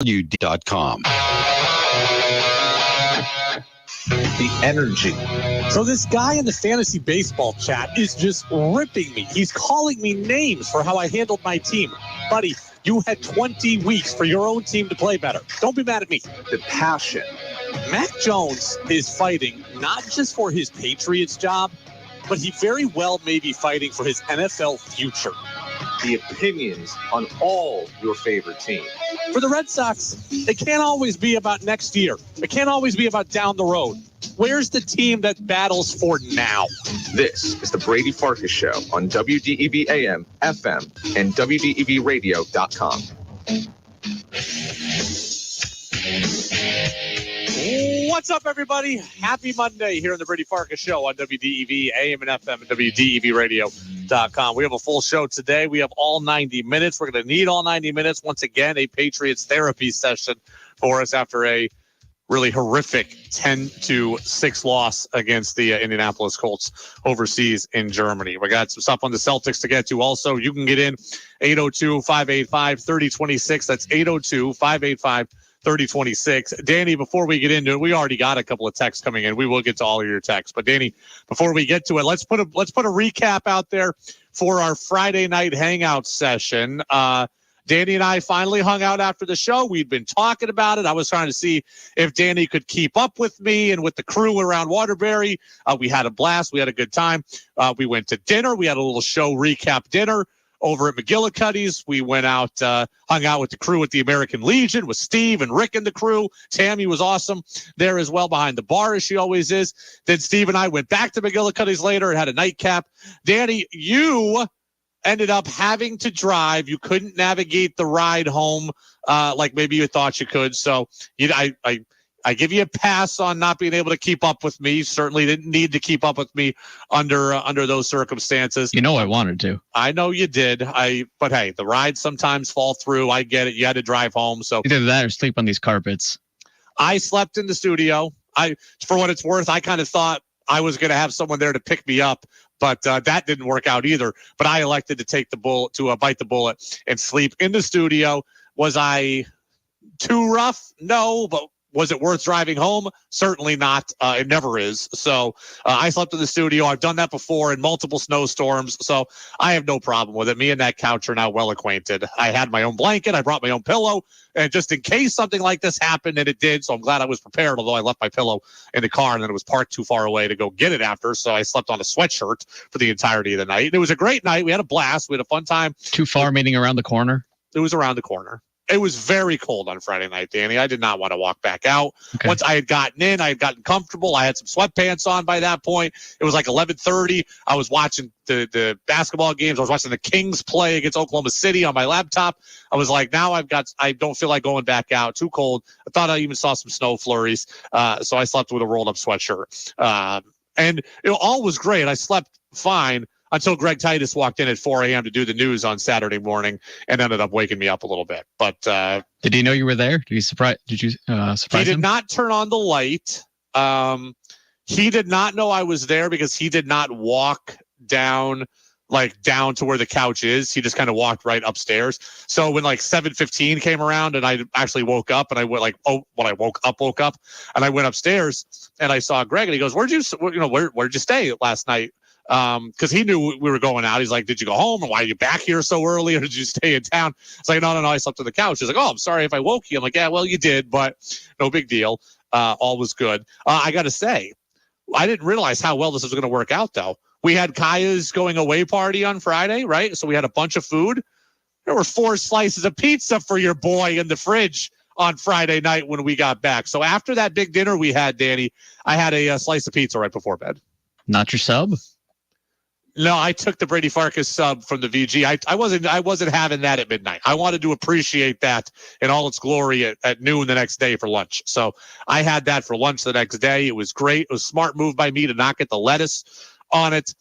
WD.com. The energy. So this guy in the fantasy baseball chat is just ripping me. He's calling me names for how I handled my team. Buddy, you had 20 weeks for your own team to play better. Don't be mad at me. The passion. Mac Jones is fighting not just for his Patriots job, but he very well may be fighting for his NFL future. The opinions on all your favorite teams. For the Red Sox, it can't always be about next year. It can't always be about down the road. Where's the team that battles for now? This is the Brady Farkas Show on WDEV AM, FM, and WDEVradio.com. What's up, everybody? Happy Monday here on the Brady Farkas Show on WDEV AM and FM and WDEVradio.com. We have a full show today. We have all 90 minutes. We're going to need all 90 minutes. Once again, a Patriots therapy session for us after a really horrific 10-6 loss against the Indianapolis Colts overseas in Germany. We got some stuff on the Celtics to get to. Also, you can get in 802-585-3026. That's 802-585-3026. Danny, before we get into it, we already got a couple of texts coming in. We will get to all of your texts. But Danny, before we get to it, let's put a recap out there for our Friday night hangout session. Danny and I finally hung out after the show. We'd been talking about it. I was trying to see if Danny could keep up with me and with the crew around Waterbury. We had a blast. We had a good time. We went to dinner. We had a little show recap dinner over at McGillicuddy's. We went out, hung out with the crew at the American Legion with Steve and Rick and the crew. Tammy was awesome there as well behind the bar, as she always is. Then Steve and I went back to McGillicuddy's later and had a nightcap. Danny, you ended up having to drive. You couldn't navigate the ride home like maybe you thought you could. So I give you a pass on not being able to keep up with me. Certainly didn't need to keep up with me under those circumstances. You know I wanted to. I know you did. But hey, the rides sometimes fall through. I get it. You had to drive home. So either that or sleep on these carpets. I slept in the studio. For what it's worth, I kind of thought I was going to have someone there to pick me up, but that didn't work out either. But I elected to take the bullet, to bite the bullet and sleep in the studio. Was I too rough? No, but was it worth driving home? Certainly not. It never is. So I slept in the studio. I've done that before in multiple snowstorms. So I have no problem with it. Me and that couch are now well acquainted. I had my own blanket. I brought my own pillow. And just in case something like this happened, and it did. So I'm glad I was prepared, although I left my pillow in the car and then it was parked too far away to go get it after. So I slept on a sweatshirt for the entirety of the night. It was a great night. We had a blast. We had a fun time. Too far, meaning around the corner? It was around the corner. It was very cold on Friday night, Danny. I did not want to walk back out. Okay. Once I had gotten in, I had gotten comfortable. I had some sweatpants on by that point. It was like 11:30. I was watching the basketball games. I was watching the Kings play against Oklahoma City on my laptop. I was like, now I don't feel like going back out. Too cold. I thought I even saw some snow flurries. So I slept with a rolled up sweatshirt. And all was great. I slept fine until Greg Titus walked in at 4 a.m. to do the news on Saturday morning and ended up waking me up a little bit. But did he know you were there? Did you surprise him? He did not turn on the light. He did not know I was there because he did not walk down to where the couch is. He just kind of walked right upstairs. So when 7:15 came around and I actually woke up and I went when I woke up and I went upstairs and I saw Greg and he goes, where'd you stay last night? Because he knew we were going out. He's like, did you go home? Or why are you back here so early? Or did you stay in town? It's like, no, I slept on the couch. He's like, oh, I'm sorry if I woke you. I'm like, yeah, well, you did, but no big deal. All was good. I got to say, I didn't realize how well this was going to work out, though. We had Kaya's going away party on Friday, right? So we had a bunch of food. There were 4 slices of pizza for your boy in the fridge on Friday night when we got back. So after that big dinner we had, Danny, I had a slice of pizza right before bed. Not your sub? No, I took the Brady Farkas sub from the VG. I wasn't having that at midnight. I wanted to appreciate that in all its glory at noon the next day for lunch. So I had that for lunch the next day. It was great. It was a smart move by me to not get the lettuce on it,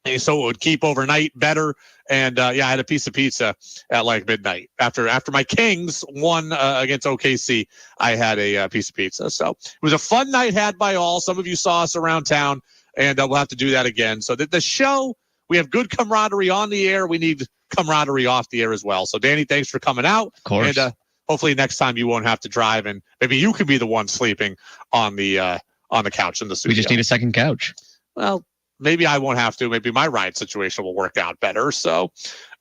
and so it would keep overnight better. And I had a piece of pizza at midnight after my Kings won against OKC. I had a piece of pizza. So it was a fun night had by all. Some of you saw us around town. And we'll have to do that again. So the show, we have good camaraderie on the air. We need camaraderie off the air as well. So, Danny, thanks for coming out. Of course. And hopefully next time you won't have to drive, and maybe you can be the one sleeping on the couch in the studio. We just need a second couch. Well, maybe I won't have to. Maybe my ride situation will work out better. So,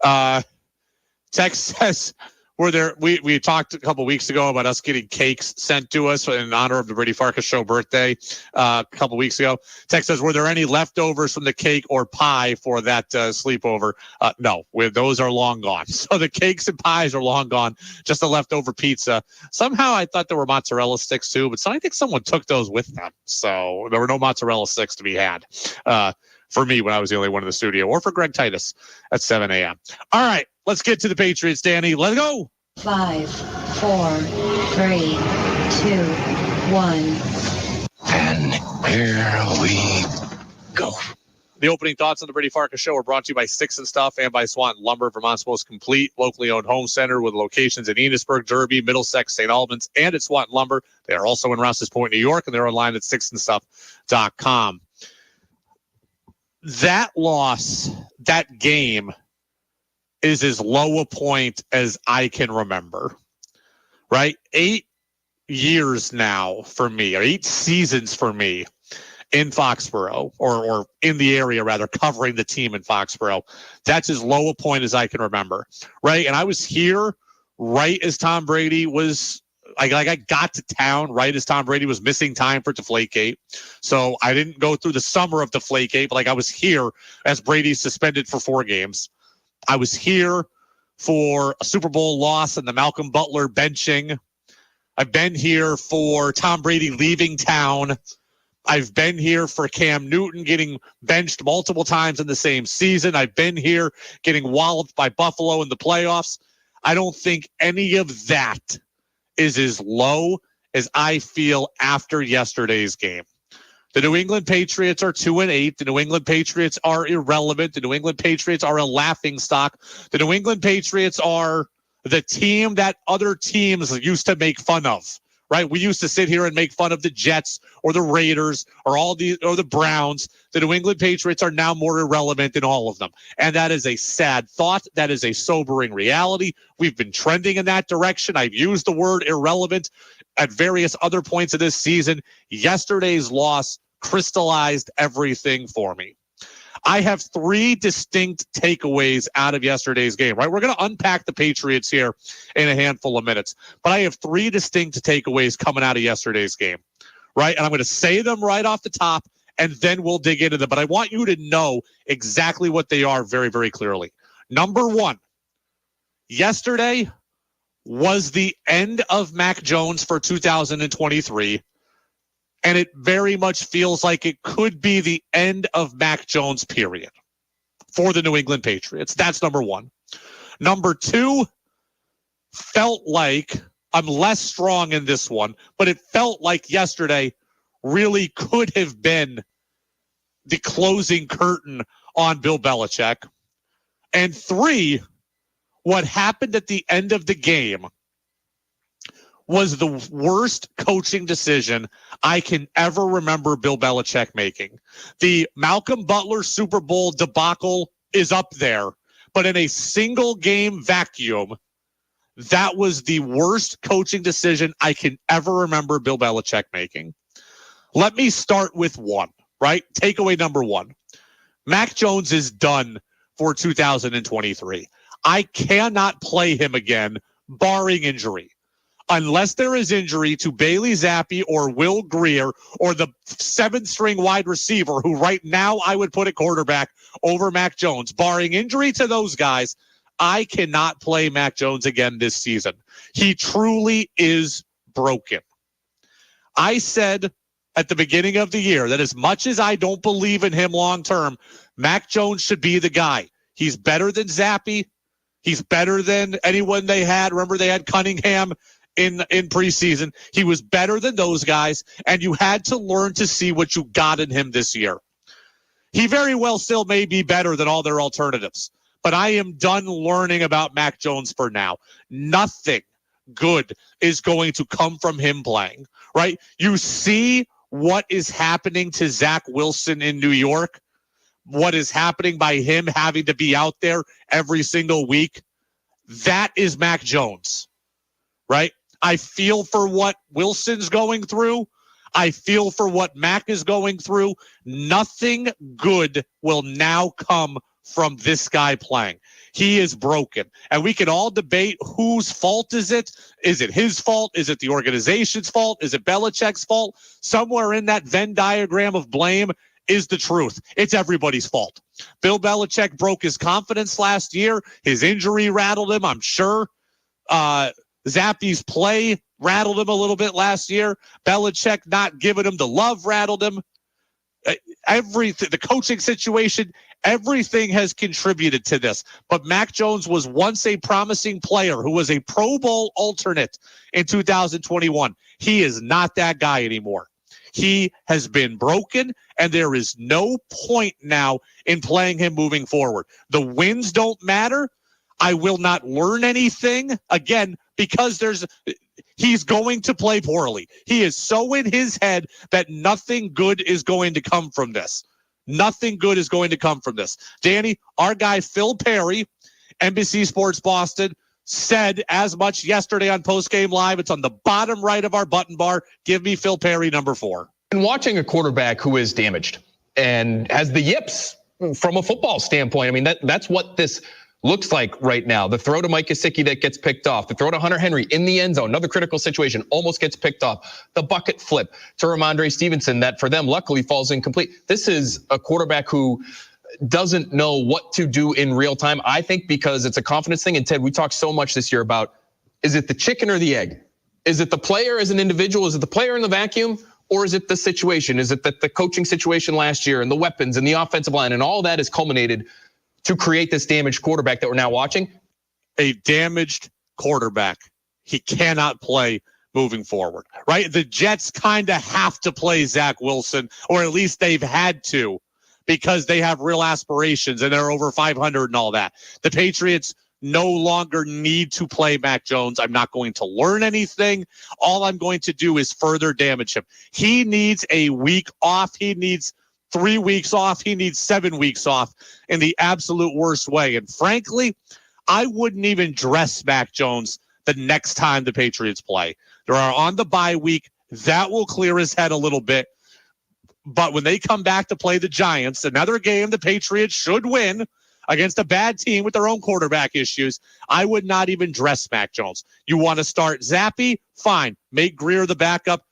Tex says, we talked a couple weeks ago about us getting cakes sent to us in honor of the Brady Farkas show birthday a couple weeks ago. Tex says, were there any leftovers from the cake or pie for that sleepover? No, those are long gone. So the cakes and pies are long gone. Just a leftover pizza. Somehow I thought there were mozzarella sticks too, but I think someone took those with them. So there were no mozzarella sticks to be had for me when I was the only one in the studio, or for Greg Titus at 7 a.m. All right. Let's get to the Patriots, Danny. Let's go. 5, 4, 3, 2, 1. And here we go. The opening thoughts on the Brady Farkas show are brought to you by Sticks and Stuff and by Swanton Lumber, Vermont's most complete locally owned home center with locations in Enosburg, Derby, Middlesex, St. Albans, and at Swanton Lumber. They are also in Rouse's Point, New York, and they're online at sticksandstuff.com. That loss, that game, is as low a point as I can remember, right? 8 years now for me, or 8 seasons for me in Foxborough, or in the area rather, covering the team in Foxborough. That's as low a point as I can remember, right? And I was here right as Tom Brady was, I got to town right as Tom Brady was missing time for Deflategate. So I didn't go through the summer of Deflategate, but I was here as Brady suspended for 4 games. I was here for a Super Bowl loss and the Malcolm Butler benching. I've been here for Tom Brady leaving town. I've been here for Cam Newton getting benched multiple times in the same season. I've been here getting walloped by Buffalo in the playoffs. I don't think any of that is as low as I feel after yesterday's game. The New England Patriots are 2-8. The New England Patriots are irrelevant. The New England Patriots are a laughingstock. The New England Patriots are the team that other teams used to make fun of, right? We used to sit here and make fun of the Jets or the Raiders or the Browns. The New England Patriots are now more irrelevant than all of them. And that is a sad thought. That is a sobering reality. We've been trending in that direction. I've used the word irrelevant at various other points of this season. Yesterday's loss crystallized everything for me. I have 3 distinct takeaways out of yesterday's game, right? We're going to unpack the Patriots here in a handful of minutes, but I have 3 distinct takeaways coming out of yesterday's game, right? And I'm going to say them right off the top, and then we'll dig into them. But I want you to know exactly what they are very, very clearly. Number 1, yesterday was the end of Mac Jones for 2023, and it very much feels like it could be the end of Mac Jones, period, for the New England Patriots. That's number 1. Number 2, felt like, I'm less strong in this one, but it felt like yesterday really could have been the closing curtain on Bill Belichick. And 3, what happened at the end of the game was the worst coaching decision I can ever remember Bill Belichick making. The Malcolm Butler Super Bowl debacle is up there, but in a single game vacuum, that was the worst coaching decision I can ever remember Bill Belichick making. Let me start with 1, right? Takeaway number 1. Mac Jones is done for 2023. I cannot play him again, barring injury. Unless there is injury to Bailey Zappi or Will Grier or the 7th-string wide receiver, who right now I would put at quarterback over Mac Jones. Barring injury to those guys, I cannot play Mac Jones again this season. He truly is broken. I said at the beginning of the year that as much as I don't believe in him long-term, Mac Jones should be the guy. He's better than Zappi. He's better than anyone they had. Remember, they had Cunningham in preseason. He was better than those guys, and you had to learn to see what you got in him this year. He very well still may be better than all their alternatives, but I am done learning about Mac Jones for now. Nothing good is going to come from him playing, right? You see what is happening to Zach Wilson in New York, what is happening by him having to be out there every single week. That is Mac Jones. right? I feel for what Wilson's going through. I feel for what Mac is going through. Nothing good will now come from this guy playing. He is broken. And we can all debate whose fault is it. Is it his fault? Is it the organization's fault? Is it Belichick's fault? Somewhere in that Venn diagram of blame is the truth. It's everybody's fault. Bill Belichick broke his confidence last year. His injury rattled him, I'm sure. Zappi's play rattled him a little bit last year. Belichick not giving him the love rattled him. Everything, the coaching situation, everything has contributed to this. But Mac Jones was once a promising player who was a Pro Bowl alternate in 2021. He is not that guy anymore. He has been broken, and there is no point now in playing him moving forward. The wins don't matter. I will not learn anything, again, because he's going to play poorly. He is so in his head that nothing good is going to come from this. Nothing good is going to come from this. Danny, our guy Phil Perry, NBC Sports Boston, said as much yesterday on Postgame Live. It's on the bottom right of our button bar. Give me Phil Perry, number 4. And watching a quarterback who is damaged and has the yips from a football standpoint, I mean, that's what this looks like right now. The throw to Mike Gesicki that gets picked off. The throw to Hunter Henry in the end zone, another critical situation, almost gets picked off. The bucket flip to Ramondre Stevenson that for them luckily falls incomplete. This is a quarterback who doesn't know what to do in real time. I think because it's a confidence thing. And Ted, we talked so much this year about, is it the chicken or the egg? Is it the player as an individual? Is it the player in the vacuum? Or is it the situation? Is it that the coaching situation last year and the weapons and the offensive line and all that is culminated to create this damaged quarterback that we're now watching? A damaged quarterback. He cannot play moving forward, right? The Jets kind of have to play Zach Wilson, or at least they've had to, because they have real aspirations and they're over 500 and all that. The Patriots no longer need to play Mac Jones. I'm not going to learn anything. All I'm going to do is further damage him. He needs a week off. He needs 3 weeks off. He needs 7 weeks off in the absolute worst way. And frankly, I wouldn't even dress Mac Jones the next time the Patriots play. They are on the bye week. That will clear his head a little bit. But when they come back to play the Giants, another game the Patriots should win against a bad team with their own quarterback issues, I would not even dress Mac Jones. You want to start Zappy? Fine. Make Greer the backup.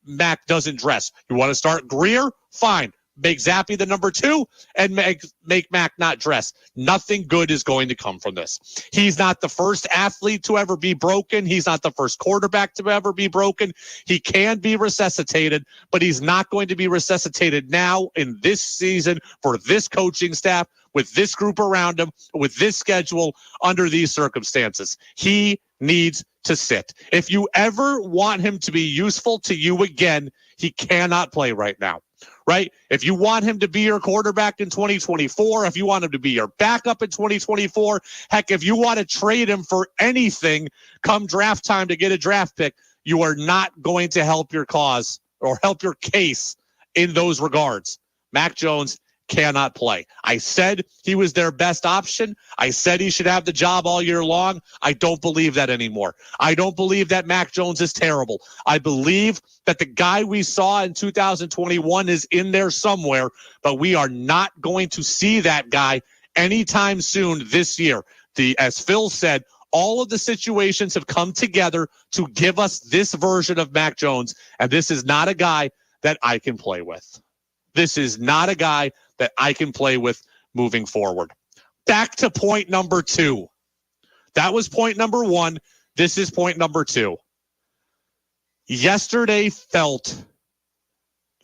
Mac doesn't dress. You want to start Greer? Fine. Make Zappy the number 2 and make Mac not dress. Nothing good is going to come from this. He's not the first athlete to ever be broken. He's not the first quarterback to ever be broken. He can be resuscitated, but he's not going to be resuscitated now in this season for this coaching staff, with this group around him, with this schedule, under these circumstances. He needs to sit. If you ever want him to be useful to you again, he cannot play right now. Right? If you want him to be your quarterback in 2024, if you want him to be your backup in 2024, heck, if you want to trade him for anything come draft time to get a draft pick, you are not going to help your cause or help your case in those regards. Mac Jones cannot play. I said he was their best option. I said he should have the job all year long. I don't believe that anymore. I don't believe that Mac Jones is terrible. I believe that the guy we saw in 2021 is in there somewhere, but we are not going to see that guy anytime soon this year. As Phil said, all of the situations have come together to give us this version of Mac Jones, and this is not a guy that I can play with. This is not a guy that I can play with moving forward. Back to point number 2. That was point number 1. This is point number 2. Yesterday felt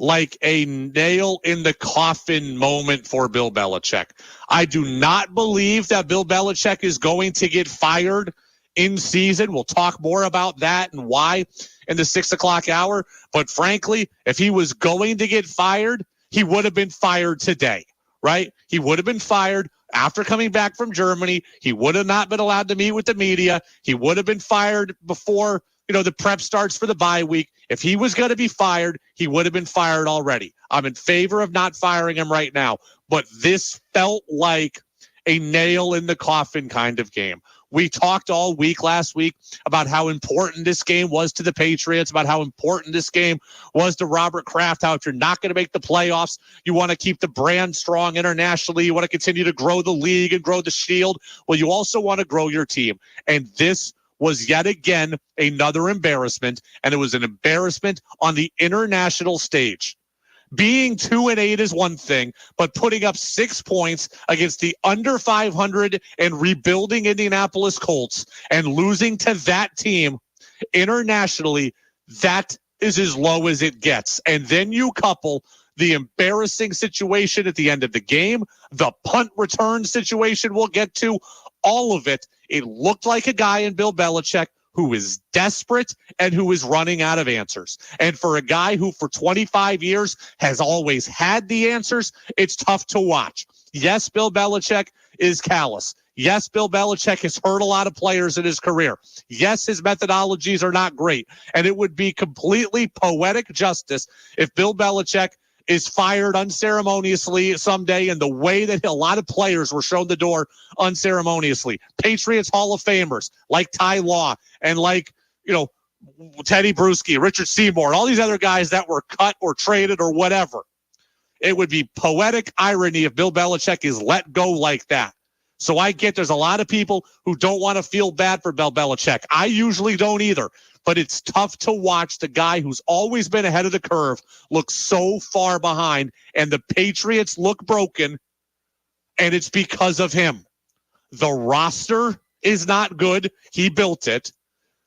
like a nail in the coffin moment for Bill Belichick. I do not believe that Bill Belichick is going to get fired in season. We'll talk more about that and why in the 6 o'clock hour. But frankly, if he was going to get fired, he would have been fired today, right? He would have been fired after coming back from Germany. He would have not been allowed to meet with the media. He would have been fired before, the prep starts for the bye week. If he was going to be fired, he would have been fired already. I'm in favor of not firing him right now, but this felt like a nail in the coffin kind of game. We talked all week last week about how important this game was to the Patriots, about how important this game was to Robert Kraft, how if you're not going to make the playoffs, you want to keep the brand strong internationally. You want to continue to grow the league and grow the shield. Well, you also want to grow your team. And this was yet again another embarrassment, and it was an embarrassment on the international stage. Being 2-8 is one thing, but putting up 6 points against the under 500 and rebuilding Indianapolis Colts and losing to that team internationally, that is as low as it gets. And then you couple the embarrassing situation at the end of the game, the punt return situation we'll get to, all of it. It looked like a guy in Bill Belichick who is desperate and who is running out of answers. And for a guy who for 25 years has always had the answers, it's tough to watch. Yes, Bill Belichick is callous. Yes, Bill Belichick has hurt a lot of players in his career. Yes, his methodologies are not great. And it would be completely poetic justice if Bill Belichick is fired unceremoniously someday in the way that a lot of players were shown the door unceremoniously. Patriots Hall of Famers like Ty Law and like, Teddy Bruschi, Richard Seymour, all these other guys that were cut or traded or whatever. It would be poetic irony if Bill Belichick is let go like that. So I get there's a lot of people who don't want to feel bad for Bill Belichick. I usually don't either. But it's tough to watch the guy who's always been ahead of the curve look so far behind, and the Patriots look broken, and it's because of him. The roster is not good. He built it.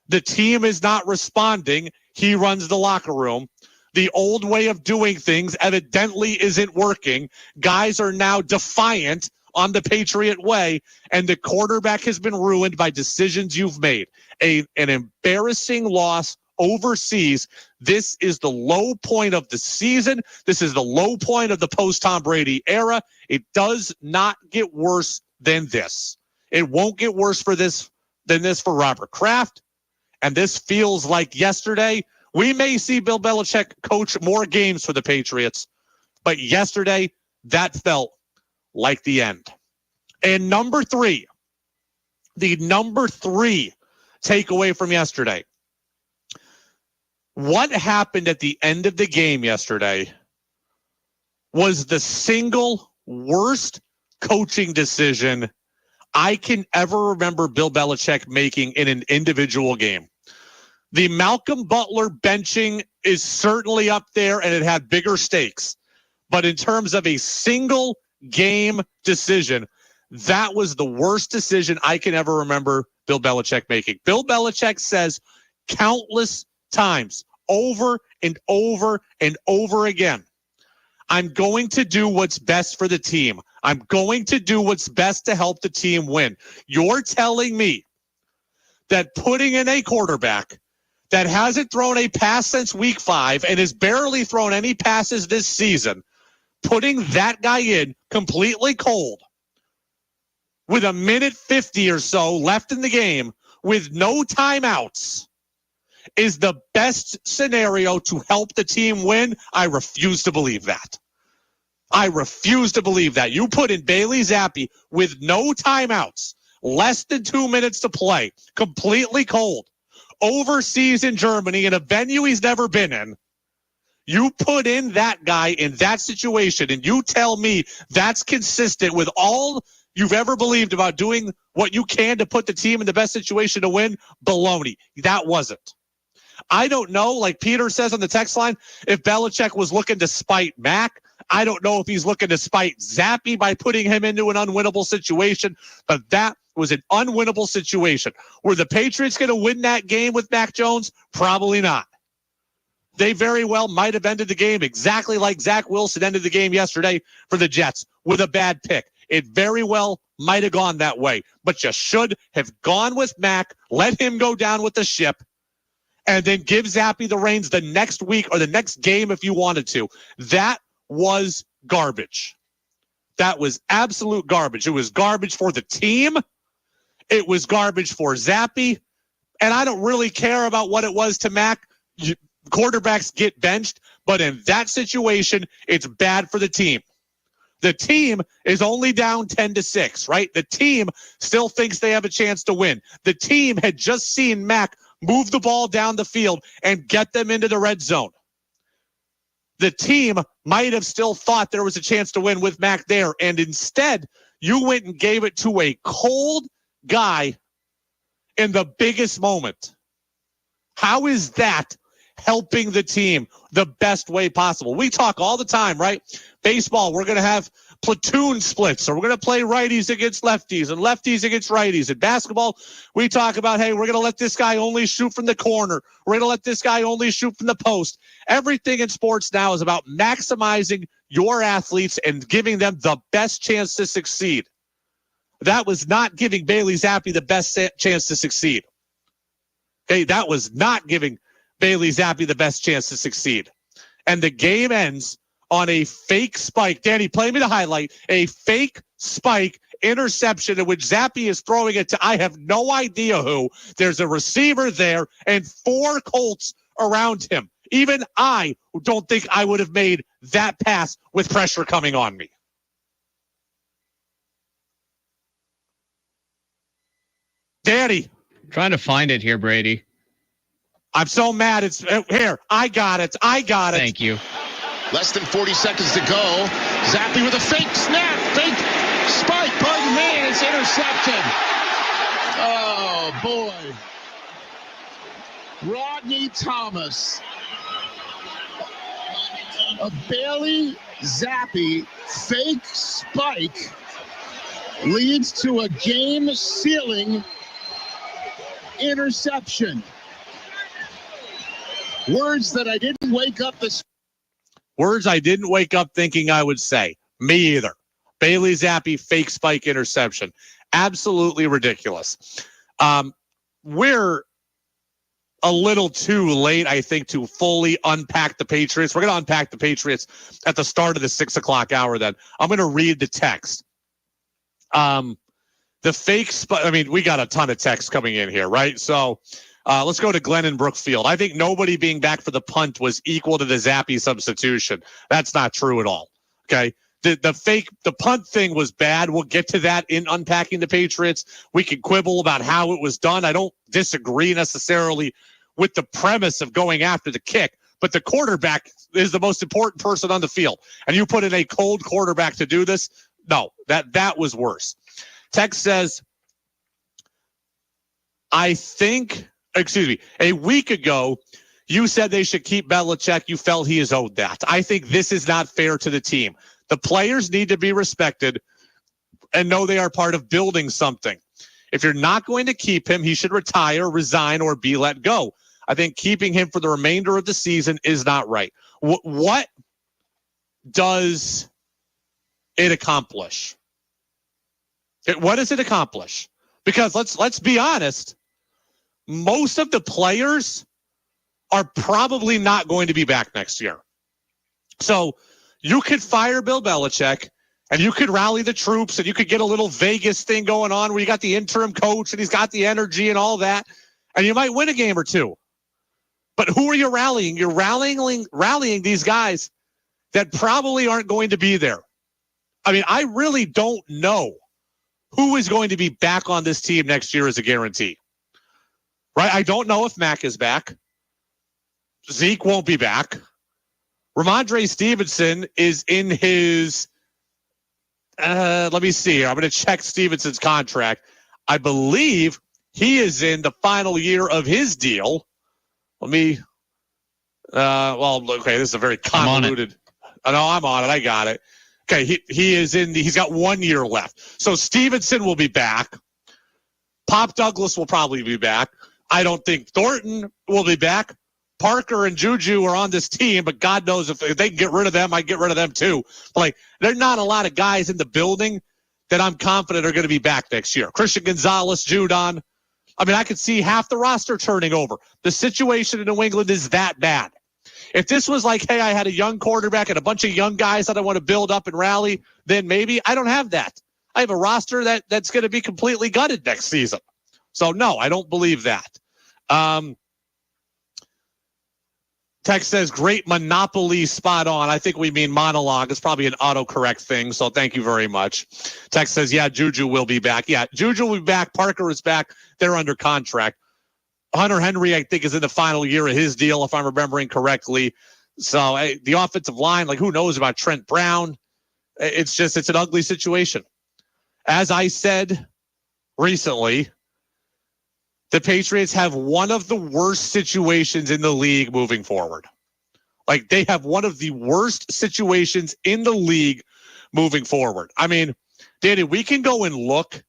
The team is not responding. He runs the locker room. The old way of doing things evidently isn't working. Guys are now defiant on the Patriot way, and the quarterback has been ruined by decisions you've made. An embarrassing loss overseas. This is the low point of the season. This is the low point of the post-Tom Brady era. It does not get worse than this. It won't get worse than this for Robert Kraft. And this feels like yesterday. We may see Bill Belichick coach more games for the Patriots, but yesterday that felt like the end. And number three takeaway from yesterday. What happened at the end of the game yesterday was the single worst coaching decision I can ever remember Bill Belichick making in an individual game. The Malcolm Butler benching is certainly up there, and it had bigger stakes. But in terms of a single game decision, that was the worst decision I can ever remember Bill Belichick making. Bill Belichick says countless times, over and over and over again, I'm going to do what's best for the team. I'm going to do what's best to help the team win. You're telling me that putting in a quarterback that hasn't thrown a pass since week 5 and has barely thrown any passes this season, putting that guy in completely cold with a minute 50 or so left in the game with no timeouts is the best scenario to help the team win? I refuse to believe that. I refuse to believe that. You put in Bailey Zappi with no timeouts, less than 2 minutes to play, completely cold, overseas in Germany in a venue he's never been in. You put in that guy in that situation, and you tell me that's consistent with all you've ever believed about doing what you can to put the team in the best situation to win? Baloney. That wasn't. I don't know, like Peter says on the text line, if Belichick was looking to spite Mac. I don't know if he's looking to spite Zappi by putting him into an unwinnable situation, but that was an unwinnable situation. Were the Patriots going to win that game with Mac Jones? Probably not. They very well might have ended the game exactly like Zach Wilson ended the game yesterday for the Jets with a bad pick. It very well might have gone that way, but you should have gone with Mac, let him go down with the ship, and then give Zappi the reins the next week or the next game if you wanted to. That was garbage. That was absolute garbage. It was garbage for the team. It was garbage for Zappi. And I don't really care about what it was to Mac. Quarterbacks get benched, but in that situation, it's bad for the team. The team is only down 10-6, right? The team still thinks they have a chance to win. The team had just seen Mac move the ball down the field and get them into the red zone. The team might have still thought there was a chance to win with Mac there, and instead, you went and gave it to a cold guy in the biggest moment. How is that helping the team the best way possible? We talk all the time, right? Baseball, we're going to have platoon splits, or we're going to play righties against lefties and lefties against righties. In basketball, we talk about, hey, we're going to let this guy only shoot from the corner. We're going to let this guy only shoot from the post. Everything in sports now is about maximizing your athletes and giving them the best chance to succeed. That was not giving Bailey Zappi the best chance to succeed. Okay, that was not giving Bailey Zappi the best chance to succeed. And the game ends on a fake spike. Danny, play me the highlight. A fake spike interception in which Zappi is throwing it to I have no idea who. There's a receiver there and 4 Colts around him. Even I don't think I would have made that pass with pressure coming on me. Danny. Trying to find it here, Brady. I'm so mad. It's here. I got it. Thank you. Less than 40 seconds to go. Zappi with a fake snap. Fake spike. Pardon me. It's intercepted. Oh, boy. Rodney Thomas. A Bailey Zappi fake spike leads to a game-sealing interception. Words I didn't wake up thinking I would say. Me either. Bailey Zappi fake spike interception. Absolutely ridiculous. We're a little too late, I think, to fully unpack the Patriots. We're going to unpack the Patriots at the start of the 6 o'clock hour then. I'm going to read the text. The fake spike, I mean, we got a ton of text coming in here, right? So let's go to Glenn in Brookfield. I think nobody being back for the punt was equal to the Zappi substitution. That's not true at all. Okay. The punt thing was bad. We'll get to that in unpacking the Patriots. We can quibble about how it was done. I don't disagree necessarily with the premise of going after the kick, but the quarterback is the most important person on the field. And you put in a cold quarterback to do this? No, that was worse. Text says, a week ago, you said they should keep Belichick. You felt he is owed that. I think this is not fair to the team. The players need to be respected and know they are part of building something. If you're not going to keep him, he should retire, resign, or be let go. I think keeping him for the remainder of the season is not right. What does it accomplish? What does it accomplish? Because let's be honest, most of the players are probably not going to be back next year. So you could fire Bill Belichick and you could rally the troops and you could get a little Vegas thing going on where you got the interim coach and he's got the energy and all that, and you might win a game or two. But who are you rallying? You're rallying these guys that probably aren't going to be there. I mean, I really don't know who is going to be back on this team next year as a guarantee. Right? I don't know if Mac is back. Zeke won't be back. Ramondre Stevenson is in his, let me see. I'm going to check Stevenson's contract. I believe he is in the final year of his deal. Let me, okay, this is a very convoluted. I'm on it. I got it. Okay, he's got 1 year left. So Stevenson will be back. Pop Douglas will probably be back. I don't think Thornton will be back. Parker and Juju are on this team, but God knows if they can get rid of them, I'd get rid of them too. Like, there are not a lot of guys in the building that I'm confident are going to be back next year. Christian Gonzalez, Judon. I mean, I could see half the roster turning over. The situation in New England is that bad. If this was like, hey, I had a young quarterback and a bunch of young guys that I want to build up and rally, then maybe I don't have that. I have a roster that's going to be completely gutted next season. So, no, I don't believe that. Text says, great monopoly, spot on. I think we mean monologue. It's probably an autocorrect thing, so thank you very much. Text says, yeah, Juju will be back. Yeah, Juju will be back. Parker is back. They're under contract. Hunter Henry, I think, is in the final year of his deal, if I'm remembering correctly. So the offensive line, like, who knows about Trent Brown? It's an ugly situation. As I said recently, the Patriots have one of the worst situations in the league moving forward. Like, they have one of the worst situations in the league moving forward. I mean, Danny, we can go and look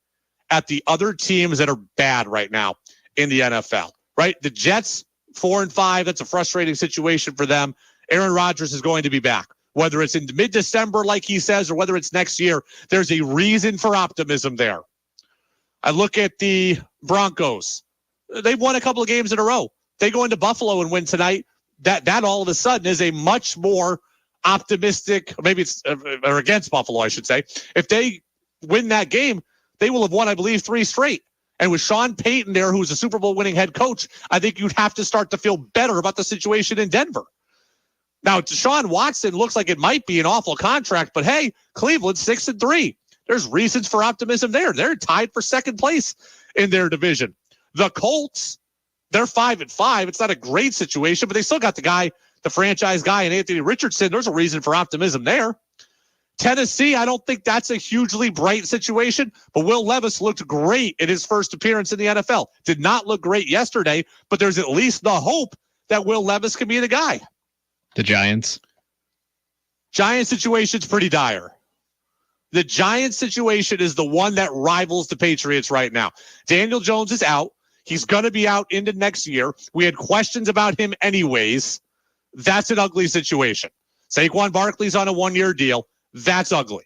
at the other teams that are bad right now in the NFL, right? The Jets, 4-5, that's a frustrating situation for them. Aaron Rodgers is going to be back. Whether it's in mid-December, like he says, or whether it's next year, there's a reason for optimism there. I look at the Broncos. They've won a couple of games in a row. They go into Buffalo and win tonight. That all of a sudden is a much more optimistic, maybe it's or against Buffalo, I should say. If they win that game, they will have won, I believe, 3 straight. And with Sean Payton there, who's a Super Bowl winning head coach, I think you'd have to start to feel better about the situation in Denver. Now, Deshaun Watson looks like it might be an awful contract, but hey, Cleveland's 6-3. There's reasons for optimism there. They're tied for second place in their division. The Colts, they're 5-5. It's not a great situation, but they still got the franchise guy, and Anthony Richardson. There's a reason for optimism there. Tennessee, I don't think that's a hugely bright situation, but Will Levis looked great in his first appearance in the NFL. Did not look great yesterday, but there's at least the hope that Will Levis can be the guy. The Giants situation's pretty dire. The Giants situation is the one that rivals the Patriots right now. Daniel Jones is out. He's going to be out into next year. We had questions about him anyways. That's an ugly situation. Saquon Barkley's on a 1-year deal. That's ugly.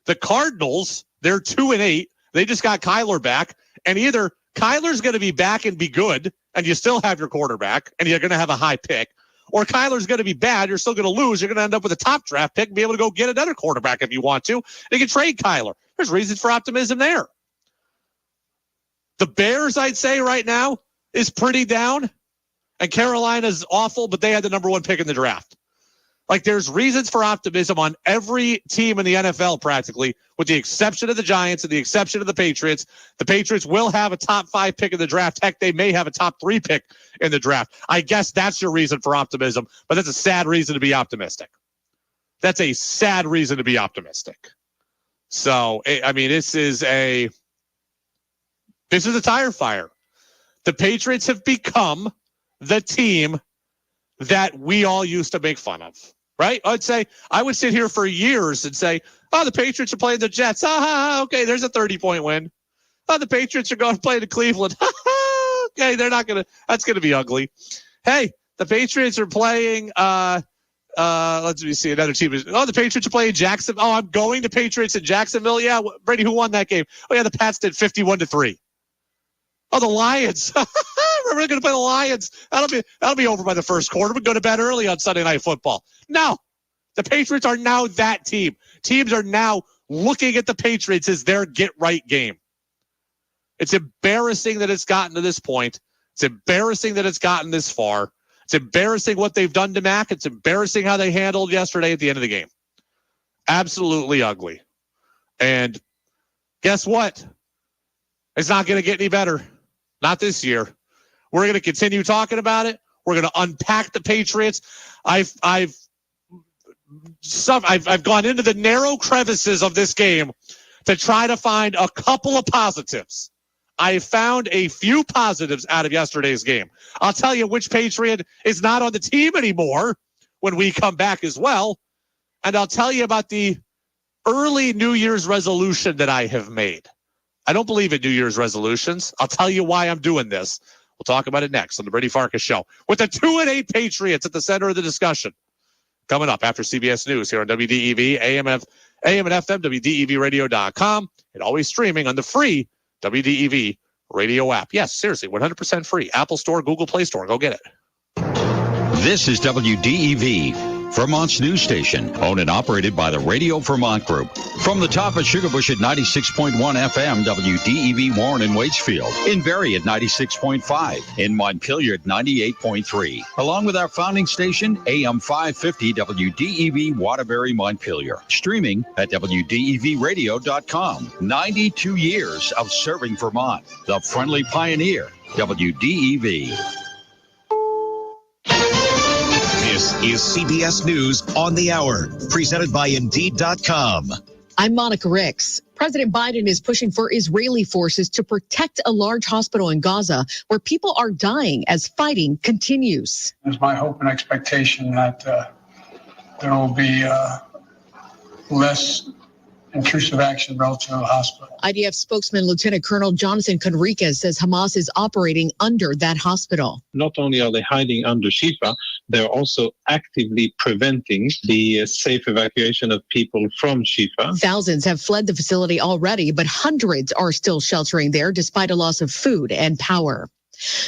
The Cardinals, they're 2-8. They just got Kyler back. And either Kyler's going to be back and be good, and you still have your quarterback, and you're going to have a high pick, or Kyler's going to be bad, you're still going to lose, you're going to end up with a top draft pick and be able to go get another quarterback if you want to. They can trade Kyler. There's reasons for optimism there. The Bears, I'd say right now, is pretty down. And Carolina's awful, but they had the number 1 pick in the draft. Like, there's reasons for optimism on every team in the NFL practically, with the exception of the Giants and the exception of the Patriots. The Patriots will have a top 5 pick in the draft. Heck, they may have a top 3 pick in the draft. I guess that's your reason for optimism, but that's a sad reason to be optimistic. That's a sad reason to be optimistic. So, I mean, this is a tire fire. The Patriots have become the team that we all used to make fun of, right? I would sit here for years and say, oh, the Patriots are playing the Jets. Okay, there's a 30-point win. Oh, the Patriots are going to play to Cleveland. Okay, that's going to be ugly. Hey, the Patriots are playing, let's see, another team. The Patriots are playing Jacksonville. Oh, I'm going to Patriots in Jacksonville. Yeah, Brady, who won that game? Oh, yeah, the Pats did 51-3. Oh, the Lions. We're going to play the Lions. That'll be over by the first quarter. We'll go to bed early on Sunday Night Football. No, the Patriots are now that team. Teams are now looking at the Patriots as their get-right game. It's embarrassing that it's gotten to this point. It's embarrassing that it's gotten this far. It's embarrassing what they've done to Mac. It's embarrassing how they handled yesterday at the end of the game. Absolutely ugly. And guess what? It's not going to get any better. Not this year. We're going to continue talking about it. We're going to unpack the Patriots. I've gone into the narrow crevices of this game to try to find a couple of positives. I found a few positives out of yesterday's game. I'll tell you which Patriot is not on the team anymore when we come back as well. And I'll tell you about the early New Year's resolution that I have made. I don't believe in New Year's resolutions. I'll tell you why I'm doing this. We'll talk about it next on the Brady Farkas Show with the 2-8 Patriots at the center of the discussion. Coming up after CBS News here on WDEV, AM and FM, WDEVradio.com, and always streaming on the free WDEV radio app. Yes, seriously, 100% free. Apple Store, Google Play Store. Go get it. This is WDEV. Vermont's news station, owned and operated by the Radio Vermont Group. From the top at Sugarbush at 96.1 FM, WDEV Warren and Waitsfield. In Barrie at 96.5. In Montpelier at 98.3. Along with our founding station, AM 550 WDEV Waterbury, Montpelier. Streaming at WDEVradio.com. 92 years of serving Vermont. The friendly pioneer, WDEV. This is CBS News on the Hour, presented by Indeed.com. I'm Monica Ricks. President Biden is pushing for Israeli forces to protect a large hospital in Gaza where people are dying as fighting continues. It's my hope and expectation that there will be less intrusive action relative to the hospital. IDF spokesman Lieutenant Colonel Jonathan Conriquez says Hamas is operating under that hospital. Not only are they hiding under Shifa, they're also actively preventing the safe evacuation of people from Shifa. Thousands have fled the facility already, but hundreds are still sheltering there despite a loss of food and power.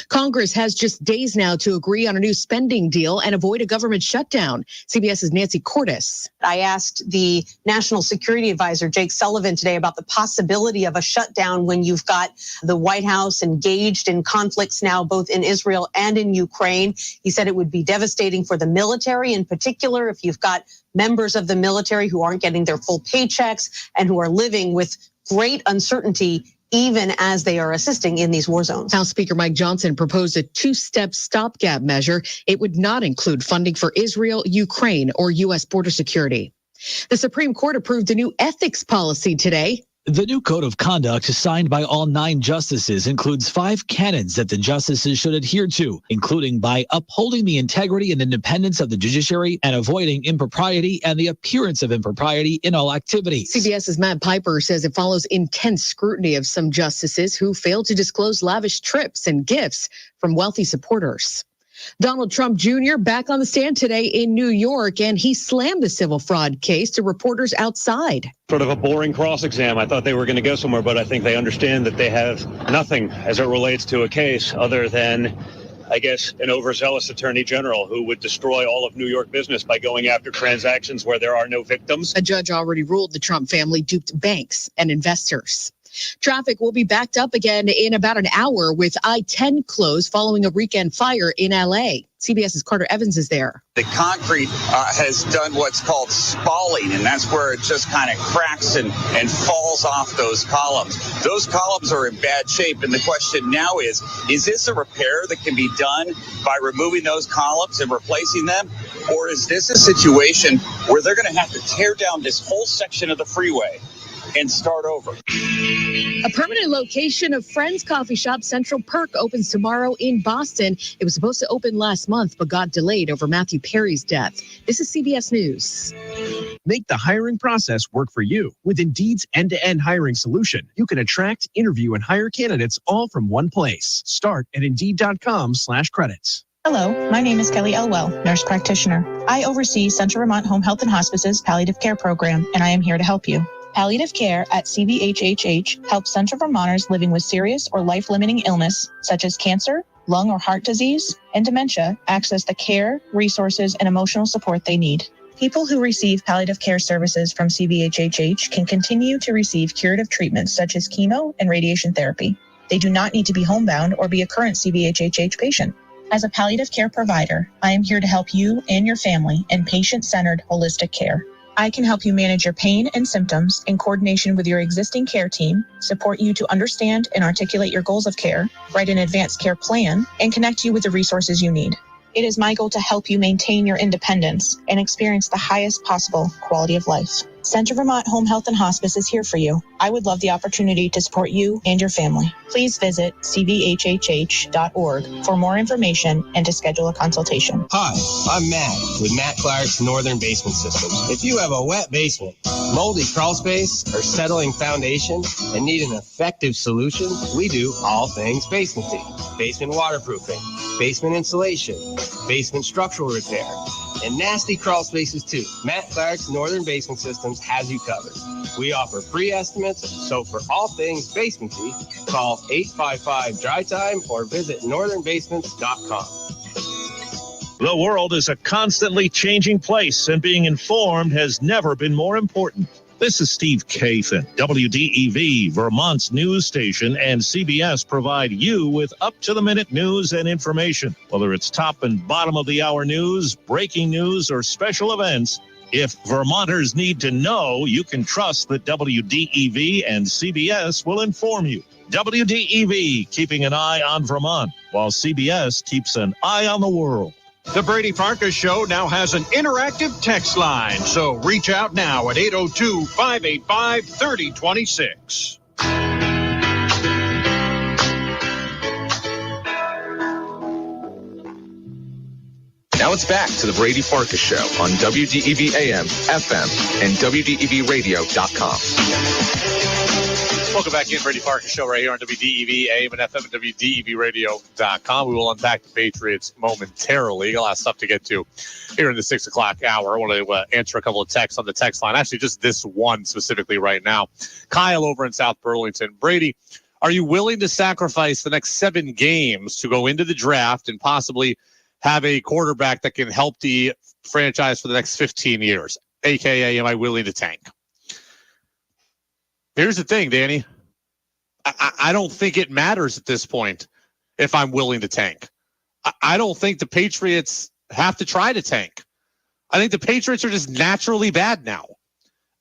Congress has just days now to agree on a new spending deal and avoid a government shutdown. CBS's Nancy Cordes. I asked the National Security Advisor, Jake Sullivan, today about the possibility of a shutdown when you've got the White House engaged in conflicts now, both in Israel and in Ukraine. He said it would be devastating for the military, in particular, if you've got members of the military who aren't getting their full paychecks and who are living with great uncertainty even as they are assisting in these war zones. House Speaker Mike Johnson proposed a two-step stopgap measure. It would not include funding for Israel, Ukraine, or U.S. border security. The Supreme Court approved a new ethics policy today. The new code of conduct signed by all 9 justices includes 5 canons that the justices should adhere to, including by upholding the integrity and independence of the judiciary and avoiding impropriety and the appearance of impropriety in all activities. CBS's Matt Piper says it follows intense scrutiny of some justices who failed to disclose lavish trips and gifts from wealthy supporters. Donald Trump Jr. back on the stand today in New York, and he slammed the civil fraud case to reporters outside. Sort of a boring cross exam. I thought they were going to go somewhere, but I think they understand that they have nothing as it relates to a case other than, I guess, an overzealous attorney general who would destroy all of New York business by going after transactions where there are no victims. A judge already ruled the Trump family duped banks and investors. Traffic will be backed up again in about an hour with I-10 closed following a weekend fire in L.A. CBS's Carter Evans is there. The concrete has done what's called spalling, and that's where it just kind of cracks and falls off those columns. Those columns are in bad shape, and the question now is this a repair that can be done by removing those columns and replacing them? Or is this a situation where they're going to have to tear down this whole section of the freeway and start over? A permanent location of Friends Coffee Shop Central Perk opens tomorrow in Boston. It was supposed to open last month, but got delayed over Matthew Perry's death. This is CBS News. Make the hiring process work for you. With Indeed's end-to-end hiring solution, you can attract, interview, and hire candidates all from one place. Start at Indeed.com/credits. Hello, my name is Kelly Elwell, nurse practitioner. I oversee Central Vermont Home Health and Hospice's palliative care program, and I am here to help you. Palliative care at CVHHH helps Central Vermonters living with serious or life-limiting illness, such as cancer, lung or heart disease, and dementia, access the care, resources, and emotional support they need. People who receive palliative care services from CVHHH can continue to receive curative treatments such as chemo and radiation therapy. They do not need to be homebound or be a current CVHHH patient. As a palliative care provider, I am here to help you and your family in patient-centered holistic care. I can help you manage your pain and symptoms in coordination with your existing care team, support you to understand and articulate your goals of care, write an advanced care plan, and connect you with the resources you need. It is my goal to help you maintain your independence and experience the highest possible quality of life. Central Vermont Home Health and Hospice is here for you. I would love the opportunity to support you and your family. Please visit cvhhh.org for more information and to schedule a consultation. Hi, I'm Matt with Matt Clark's Northern Basement Systems. If you have a wet basement, moldy crawl space, or settling foundation and need an effective solution, we do all things basementing. Basement waterproofing, basement insulation, basement structural repair, and nasty crawl spaces too. Matt Clark's Northern Basement Systems has you covered. We offer free estimates, so for all things basementy, call 855-DRY-TIME or visit northernbasements.com. The world is a constantly changing place, and being informed has never been more important. This is Steve Kathan. WDEV, Vermont's news station, and CBS provide you with up-to-the-minute news and information. Whether it's top and bottom of the hour news, breaking news, or special events, if Vermonters need to know, you can trust that WDEV and CBS will inform you. WDEV, keeping an eye on Vermont, while CBS keeps an eye on the world. The Brady Farkas Show now has an interactive text line, so reach out now at 802-585-3026. Now it's back to the Brady Farkas Show on WDEV AM, FM, and WDEVradio.com. Welcome back in, Brady Farkas Show right here on WDEV AM and FM and WDEVradio.com. We will unpack the Patriots momentarily. A lot of stuff to get to here in the 6 o'clock hour. I want to answer a couple of texts on the text line. Actually, just this one specifically right now. Kyle over in South Burlington. Brady, are you willing to sacrifice the next 7 games to go into the draft and possibly have a quarterback that can help the franchise for the next 15 years? AKA, am I willing to tank? Here's the thing, Danny. I don't think it matters at this point if I'm willing to tank. I don't think the Patriots have to try to tank. I think the Patriots are just naturally bad now.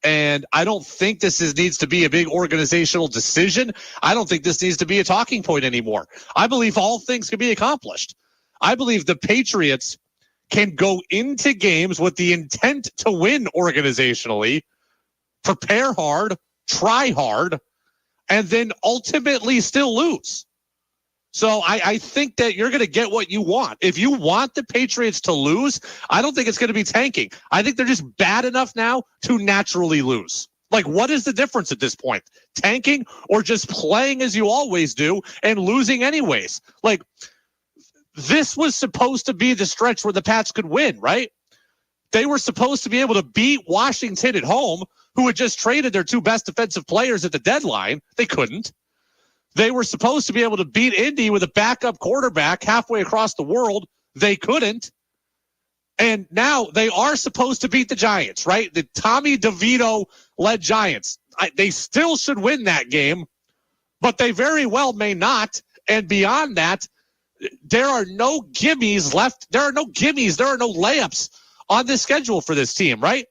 And I don't think this needs to be a big organizational decision. I don't think this needs to be a talking point anymore. I believe all things can be accomplished. I believe the Patriots can go into games with the intent to win organizationally, prepare hard, try hard, and then ultimately still lose. So I think that you're going to get what you want. If you want the Patriots to lose, I don't think it's going to be tanking. I think they're just bad enough now to naturally lose. Like, what is the difference at this point? Tanking or just playing as you always do and losing anyways? Like, this was supposed to be the stretch where the Pats could win, right? They were supposed to be able to beat Washington at home, who had just traded their 2 best defensive players at the deadline. They couldn't. They were supposed to be able to beat Indy with a backup quarterback halfway across the world. They couldn't. And now they are supposed to beat the Giants, right? The Tommy DeVito-led Giants. They still should win that game, but they very well may not. And beyond that, there are no gimmies left. There are no gimmies. There are no layups on this schedule for this team, right?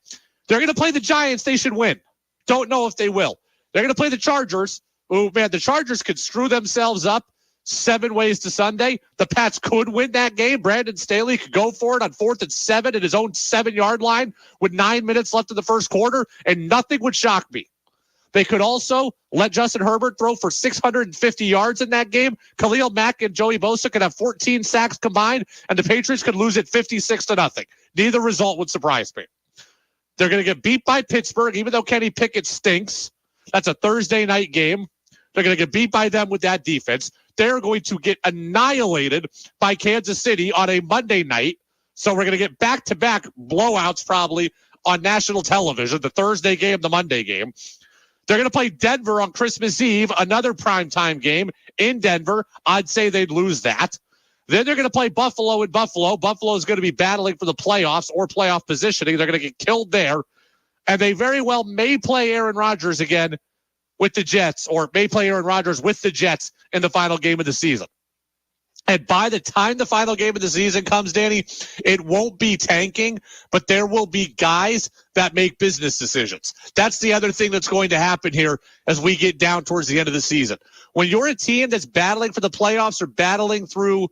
They're going to play the Giants. They should win. Don't know if they will. They're going to play the Chargers. Oh, man, the Chargers could screw themselves up 7 ways to Sunday. The Pats could win that game. Brandon Staley could go for it on 4th and 7 at his own 7-yard line with 9 minutes left in the first quarter, and nothing would shock me. They could also let Justin Herbert throw for 650 yards in that game. Khalil Mack and Joey Bosa could have 14 sacks combined, and the Patriots could lose it 56-0. Neither result would surprise me. They're going to get beat by Pittsburgh, even though Kenny Pickett stinks. That's a Thursday night game. They're going to get beat by them with that defense. They're going to get annihilated by Kansas City on a Monday night. So we're going to get back-to-back blowouts probably on national television, the Thursday game, the Monday game. They're going to play Denver on Christmas Eve, another primetime game in Denver. I'd say they'd lose that. Then they're going to play Buffalo in Buffalo. Buffalo is going to be battling for the playoffs or playoff positioning. They're going to get killed there. And they very well may play Aaron Rodgers again with the Jets, or may play Aaron Rodgers with the Jets in the final game of the season. And by the time the final game of the season comes, Danny, it won't be tanking, but there will be guys that make business decisions. That's the other thing that's going to happen here as we get down towards the end of the season. When you're a team that's battling for the playoffs or battling through,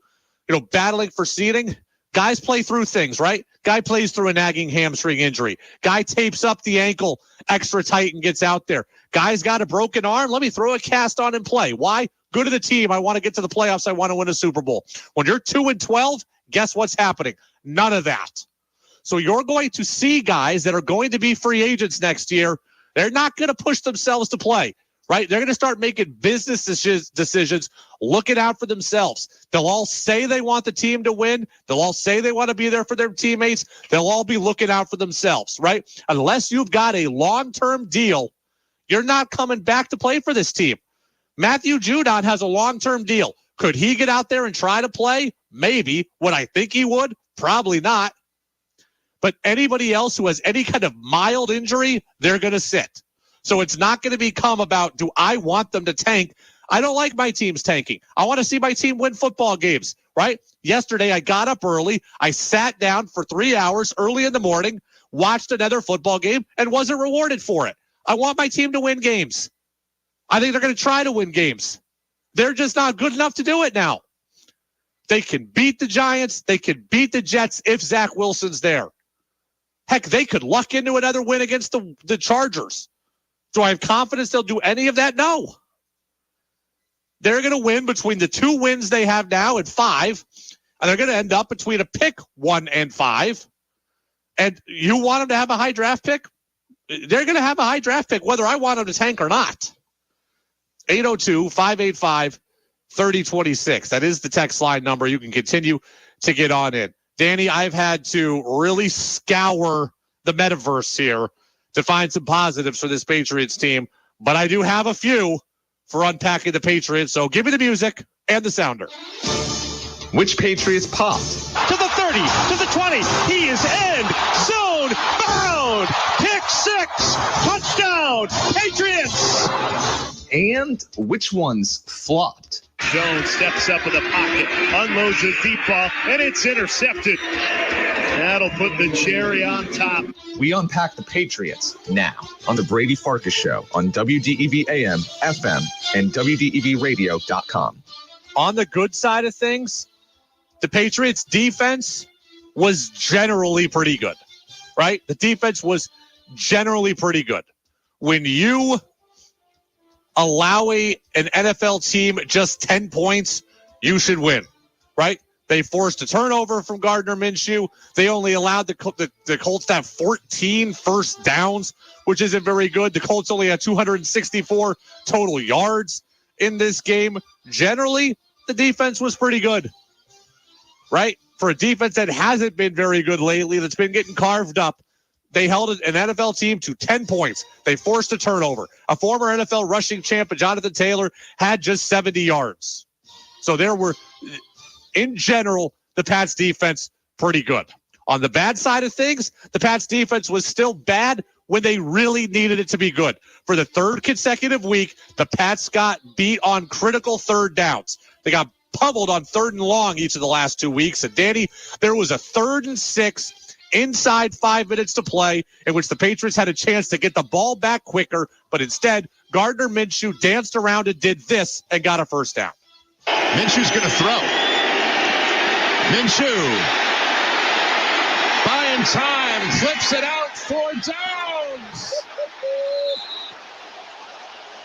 battling for seeding, guys play through things, right? Guy plays through a nagging hamstring injury. Guy tapes up the ankle extra tight and gets out there. Guy's got a broken arm. Let me throw a cast on and play. Why? Good to the team. I want to get to the playoffs. I want to win a Super Bowl. When you're 2-12, guess what's happening? None of that. So you're going to see guys that are going to be free agents next year. They're not going to push themselves to play, right? They're going to start making business decisions, looking out for themselves. They'll all say they want the team to win. They'll all say they want to be there for their teammates. They'll all be looking out for themselves, right? Unless you've got a long-term deal, you're not coming back to play for this team. Matthew Judon has a long-term deal. Could he get out there and try to play? Maybe. Would I think he would? Probably not. But anybody else who has any kind of mild injury, they're going to sit. So it's not going to become about, do I want them to tank? I don't like my teams tanking. I want to see my team win football games, right? Yesterday, I got up early. I sat down for 3 hours early in the morning, watched another football game, and wasn't rewarded for it. I want my team to win games. I think they're going to try to win games. They're just not good enough to do it now. They can beat the Giants. They can beat the Jets if Zach Wilson's there. Heck, they could luck into another win against the Chargers. Do I have confidence they'll do any of that? No. They're going to win between the 2 wins they have now and 5, and they're going to end up between a pick 1 and 5. And you want them to have a high draft pick? They're going to have a high draft pick whether I want them to tank or not. 802-585-3026. That is the text line number. You can continue to get on in. Danny, I've had to really scour the metaverse here to find some positives for this Patriots team, but I do have a few for unpacking the Patriots. So give me the music and the sounder. Which Patriots popped? To the 30, to the 20. He is end zone bound. Pick 6. Touchdown. Patriots. And which ones flopped? Jones steps up in the pocket, unloads a deep ball, and it's intercepted. That'll put the cherry on top. We unpack the Patriots now on the Brady Farkas Show on WDEV AM, FM, and WDEVradio.com. On the good side of things, the Patriots defense was generally pretty good, right? The defense was generally pretty good. When you allow an NFL team just 10 points, you should win, right? They forced a turnover from Gardner Minshew. They only allowed the Colts to have 14 first downs, which isn't very good. The Colts only had 264 total yards in this game. Generally, the defense was pretty good, right? For a defense that hasn't been very good lately, that's been getting carved up, they held an NFL team to 10 points. They forced a turnover. A former NFL rushing champ, Jonathan Taylor, had just 70 yards. So there were, in general, the Pats defense pretty good. On the bad side of things, the Pats defense was still bad when they really needed it to be good. For the 3rd consecutive week, the Pats got beat on critical 3rd downs. They got pummeled on 3rd and long each of the last 2 weeks. And Danny, there was a 3rd and 6 inside 5 minutes to play in which the Patriots had a chance to get the ball back quicker, but instead, Gardner Minshew danced around and did this and got a first down. Minshew's going to throw. Minshew, buying time, flips it out for downs.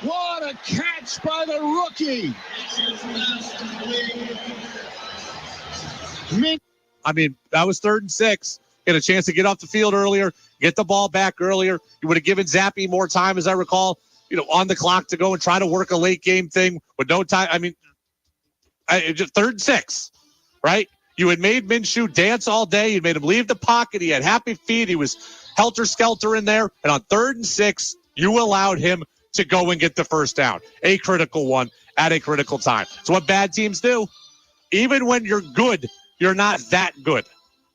What a catch by the rookie. I mean, that was 3rd and 6. Get a chance to get off the field earlier, get the ball back earlier. You would have given Zappe more time, as I recall, on the clock to go and try to work a late game thing with no time. I mean, just 3rd and 6, right? You had made Minshew dance all day. You made him leave the pocket. He had happy feet. He was helter-skelter in there. And on 3rd and 6, you allowed him to go and get the first down, a critical one at a critical time. It's what bad teams do. Even when you're good, you're not that good.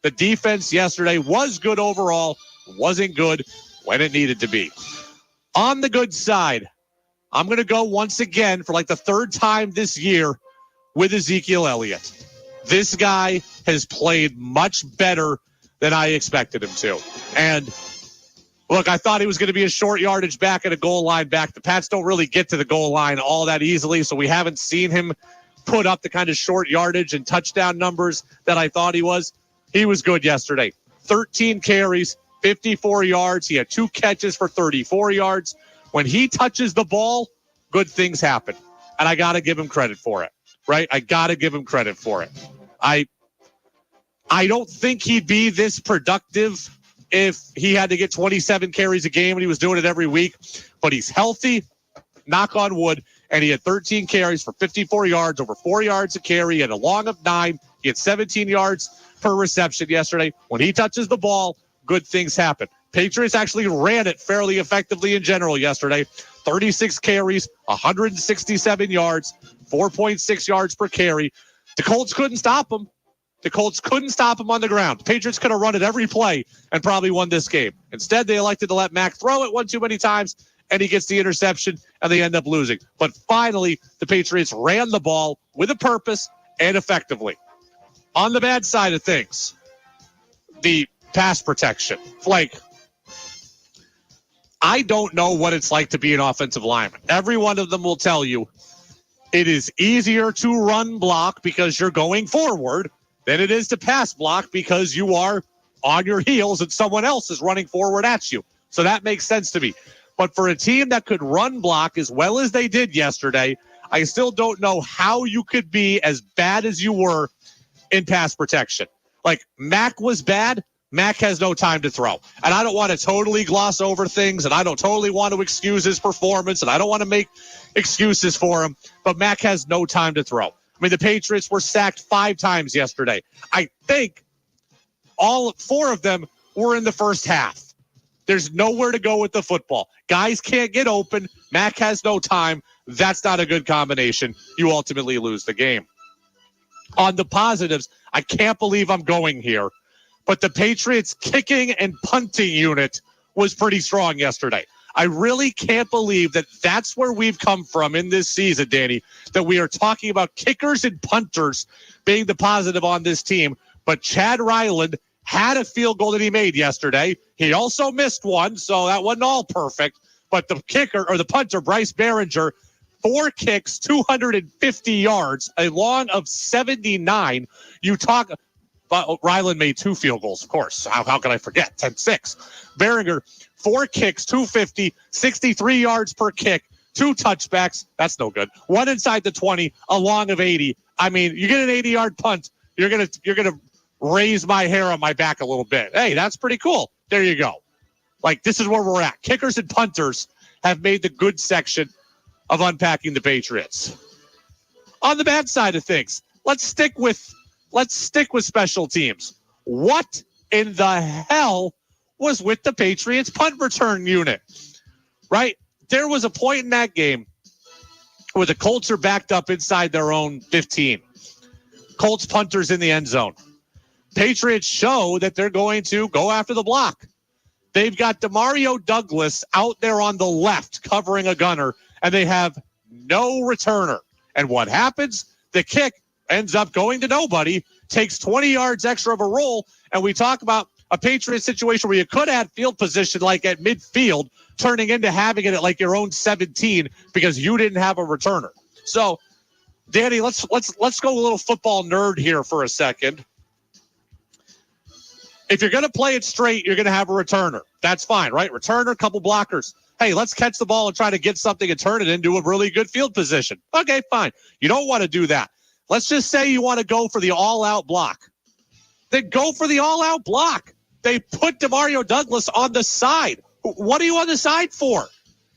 The defense yesterday was good overall, wasn't good when it needed to be. On the good side, I'm going to go once again for like the 3rd time this year with Ezekiel Elliott. This guy has played much better than I expected him to. And look, I thought he was going to be a short yardage back and a goal line back. The Pats don't really get to the goal line all that easily, so we haven't seen him put up the kind of short yardage and touchdown numbers that I thought he was. He was good yesterday. 13 carries, 54 yards. He had 2 catches for 34 yards. When he touches the ball, good things happen. And I got to give him credit for it, right? I got to give him credit for it. I don't think he'd be this productive if he had to get 27 carries a game and he was doing it every week. But he's healthy, knock on wood, and he had 13 carries for 54 yards, over 4 yards a carry, and a long of 9. He had 17 yards per reception yesterday. When he touches the ball, good things happen. Patriots actually ran it fairly effectively in general yesterday. 36 carries, 167 yards, 4.6 yards per carry. The Colts couldn't stop him. The Colts couldn't stop him on the ground. The Patriots could have run it every play and probably won this game. Instead, they elected to let Mac throw it one too many times, and he gets the interception, and they end up losing. But finally, the Patriots ran the ball with a purpose and effectively. On the bad side of things, the pass protection. Like, I don't know what it's like to be an offensive lineman. Every one of them will tell you it is easier to run block because you're going forward than it is to pass block because you are on your heels and someone else is running forward at you. So that makes sense to me. But for a team that could run block as well as they did yesterday, I still don't know how you could be as bad as you were in pass protection. Like, Mac was bad. Mac has no time to throw. And I don't want to totally gloss over things, and I don't totally want to excuse his performance, and I don't want to make excuses for him, but Mac has no time to throw. I mean, the Patriots were sacked 5 times yesterday. I think all 4 of them were in the first half. There's nowhere to go with the football. Guys can't get open. Mac has no time. That's not a good combination. You ultimately lose the game. On the positives, I can't believe I'm going here, but the Patriots kicking and punting unit was pretty strong yesterday. I really can't believe that that's where we've come from in this season, Danny, that we are talking about kickers and punters being the positive on this team. But Chad Ryland had a field goal that he made yesterday. He also missed one, so that wasn't all perfect. But the kicker, or the punter, Bryce Behringer, 4 kicks, 250 yards, a long of 79. You talk... Ryland made 2 field goals, of course. How can I forget? 10-6. Behringer, 4 kicks, 250, 63 yards per kick, 2 touchbacks. That's no good. 1 inside the 20, a long of 80. I mean, you get an 80-yard punt, you're gonna raise my hair on my back a little bit. Hey, that's pretty cool. There you go. Like, this is where we're at. Kickers and punters have made the good section of unpacking the Patriots. On the bad side of things, let's stick with special teams. What in the hell was with the Patriots punt return unit? Right? There was a point in that game where the Colts are backed up inside their own 15. Colts punters in the end zone. Patriots show that they're going to go after the block. They've got Demario Douglas out there on the left covering a gunner, and they have no returner. And what happens? The kick ends up going to nobody, takes 20 yards extra of a roll, and we talk about a Patriots situation where you could have field position like at midfield, turning into having it at like your own 17 because you didn't have a returner. So, Danny, let's go a little football nerd here for a second. If you're going to play it straight, you're going to have a returner. That's fine, right? Returner, couple blockers. Hey, let's catch the ball and try to get something and turn it into a really good field position. Okay, fine. You don't want to do that. Let's just say you want to go for the all-out block. Then go for the all-out block. They put Demario Douglas on the side. What are you on the side for?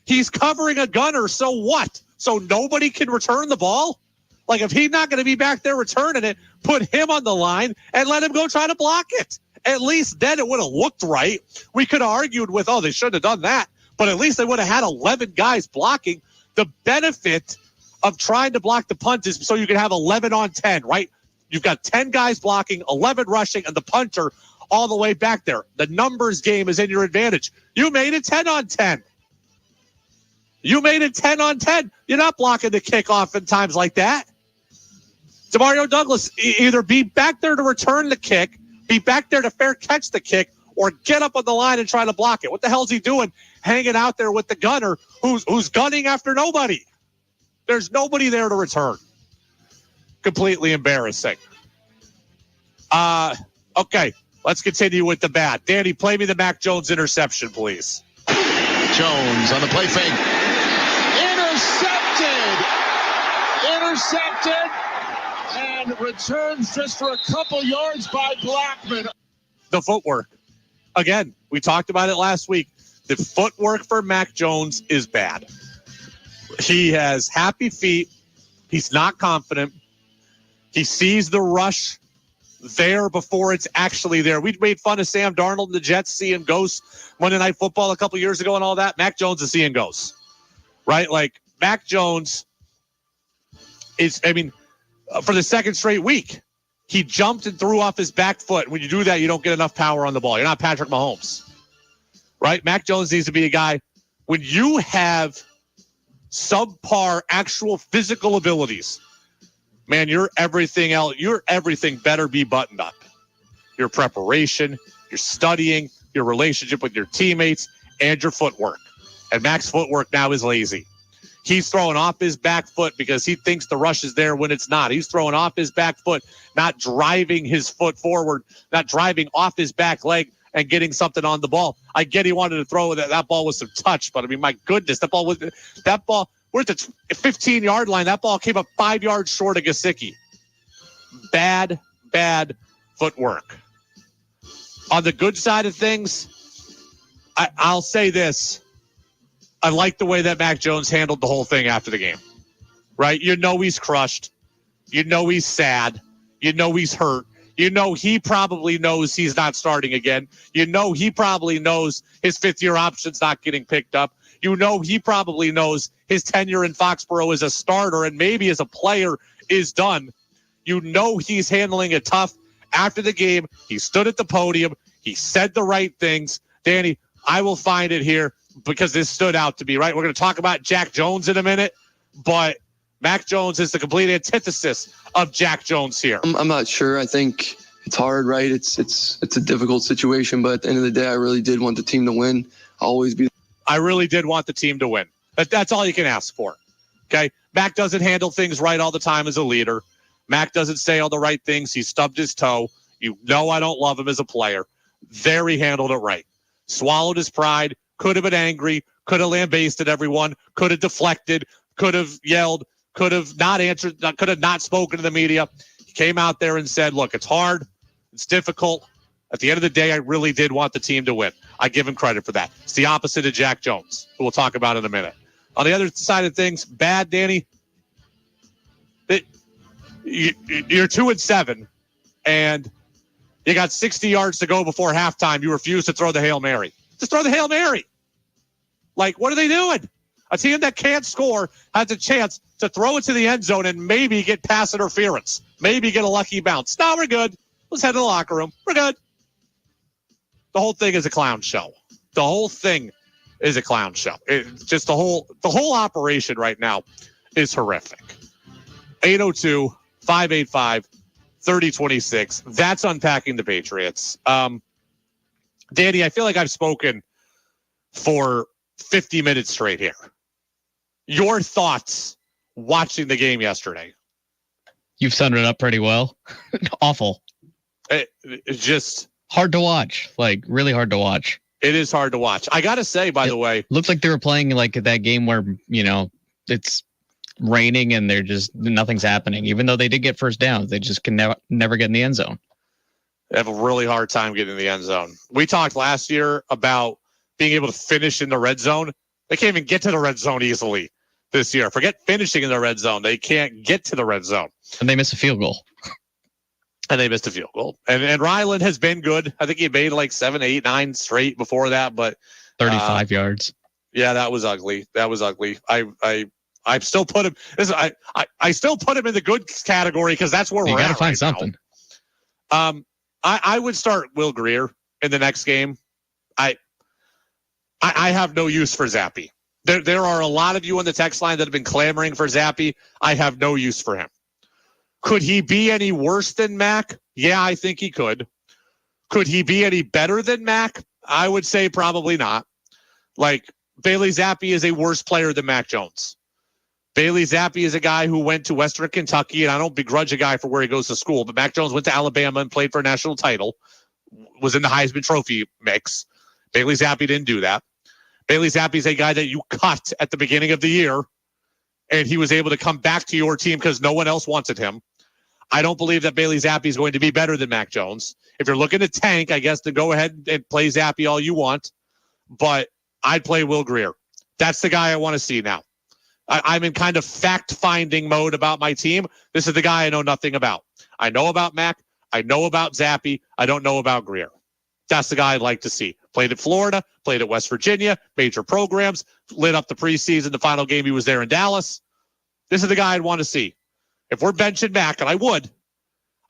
He's covering a gunner, so what? So nobody can return the ball? Like, if he's not going to be back there returning it, put him on the line and let him go try to block it. At least then it would have looked right. We could have argued with, they shouldn't have done that. But at least they would have had 11 guys blocking. The benefit of trying to block the punt is so you can have 11 on 10, right? You've got 10 guys blocking, 11 rushing, and the punter all the way back there. The numbers game is in your advantage. You made it 10 on 10. You made it 10 on 10. You're not blocking the kick oftentimes like that. Demario Douglas, either be back there to return the kick, be back there to fair catch the kick, or get up on the line and try to block it. What the hell's he doing hanging out there with the gunner who's gunning after nobody? There's nobody there to return. Completely embarrassing. Okay, let's continue with the bad. Danny, play me the Mac Jones interception, please. Jones on the play fake. Intercepted, and returns just for a couple yards by Blackman. The footwork. Again, we talked about it last week. The footwork for Mac Jones is bad. He has happy feet. He's not confident. He sees the rush there before it's actually there. We made fun of Sam Darnold and the Jets seeing ghosts Monday Night Football a couple years ago and all that. Mac Jones is seeing ghosts, right? Like, Mac Jones is, for the second straight week, He jumped and threw off his back foot. When you do that, you don't get enough power on the ball. You're not Patrick Mahomes, right? Mac Jones needs to be a guy. When you have subpar actual physical abilities, man, your everything better be buttoned up. Your preparation, your studying, your relationship with your teammates, and your footwork. And Mac's footwork now is lazy. He's throwing off his back foot because he thinks the rush is there when it's not. He's throwing off his back foot, not driving his foot forward, not driving off his back leg and getting something on the ball. I get he wanted to throw that ball with some touch, but I mean, my goodness, we're at the 15-yard line. That ball came up 5 yards short of Gesicki. Bad footwork. On the good side of things, I'll say this. I like the way that Mac Jones handled the whole thing after the game, right? You know he's crushed. You know he's sad. You know he's hurt. You know he probably knows he's not starting again. You know he probably knows his fifth-year option's not getting picked up. You know he probably knows his tenure in Foxborough as a starter and maybe as a player is done. You know he's handling it tough. After the game, he stood at the podium. He said the right things. Danny, I will find it here because this stood out to me, right? We're going to talk about Jack Jones in a minute, but Mac Jones is the complete antithesis of Jack Jones here. I'm not sure. I think it's hard, right? It's a difficult situation, but at the end of the day, I really did want the team to win. I really did want the team to win. That's all you can ask for, okay? Mac doesn't handle things right all the time as a leader. Mac doesn't say all the right things. He stubbed his toe. You know I don't love him as a player. There he handled it right. Swallowed his pride. Could have been angry. Could have lambasted everyone. Could have deflected. Could have yelled. Could have not answered. Could have not spoken to the media. He came out there and said, look, it's hard. It's difficult. At the end of the day, I really did want the team to win. I give him credit for that. It's the opposite of Jack Jones, who we'll talk about in a minute. On the other side of things, bad, Danny. You're 2-7, and you got 60 yards to go before halftime. You refuse to throw the Hail Mary. Just throw the Hail Mary. Like, what are they doing? A team that can't score has a chance to throw it to the end zone and maybe get pass interference. Maybe get a lucky bounce. No, we're good. Let's head to the locker room. We're good. The whole thing is a clown show. The whole thing is a clown show. It's just the whole operation right now is horrific. 802-585-3026. That's unpacking the Patriots. Danny, I feel like I've spoken for 50 minutes straight here. Your thoughts watching the game yesterday? You've summed it up pretty well. Awful. It's just hard to watch. Like, really hard to watch. It is hard to watch. I got to say, by the way. Looks like they were playing like that game where, it's raining and they're just nothing's happening. Even though they did get first downs, they just can never get in the end zone. They have a really hard time getting in the end zone. We talked last year about being able to finish in the red zone. They can't even get to the red zone easily this year. Forget finishing in the red zone. They can't get to the red zone. And they missed a field goal. And Ryland has been good. I think he made like 7, 8, 9 straight before that, but 35 yards. Yeah, that was ugly. I still put him. I still put him in the good category because that's where we're at. You got to find something. I would start Will Grier in the next game. I have no use for Zappy. There are a lot of you on the text line that have been clamoring for Zappy. I have no use for him. Could he be any worse than Mac? Yeah, I think he could. Could he be any better than Mac? I would say probably not. Like, Bailey Zappe is a worse player than Mac Jones. Bailey Zappe is a guy who went to Western Kentucky, and I don't begrudge a guy for where he goes to school, but Mac Jones went to Alabama and played for a national title, was in the Heisman Trophy mix. Bailey Zappe didn't do that. Bailey Zappe is a guy that you cut at the beginning of the year, and he was able to come back to your team because no one else wanted him. I don't believe that Bailey Zappe is going to be better than Mac Jones. If you're looking to tank, I guess to go ahead and play Zappe all you want, but I'd play Will Grier. That's the guy I want to see now. I'm in kind of fact-finding mode about my team. This is the guy I know nothing about. I know about Mac. I know about Zappe. I don't know about Grier. That's the guy I'd like to see. Played at Florida, played at West Virginia, major programs, lit up the preseason, the final game he was there in Dallas. This is the guy I'd want to see. If we're benching Mac, and I would,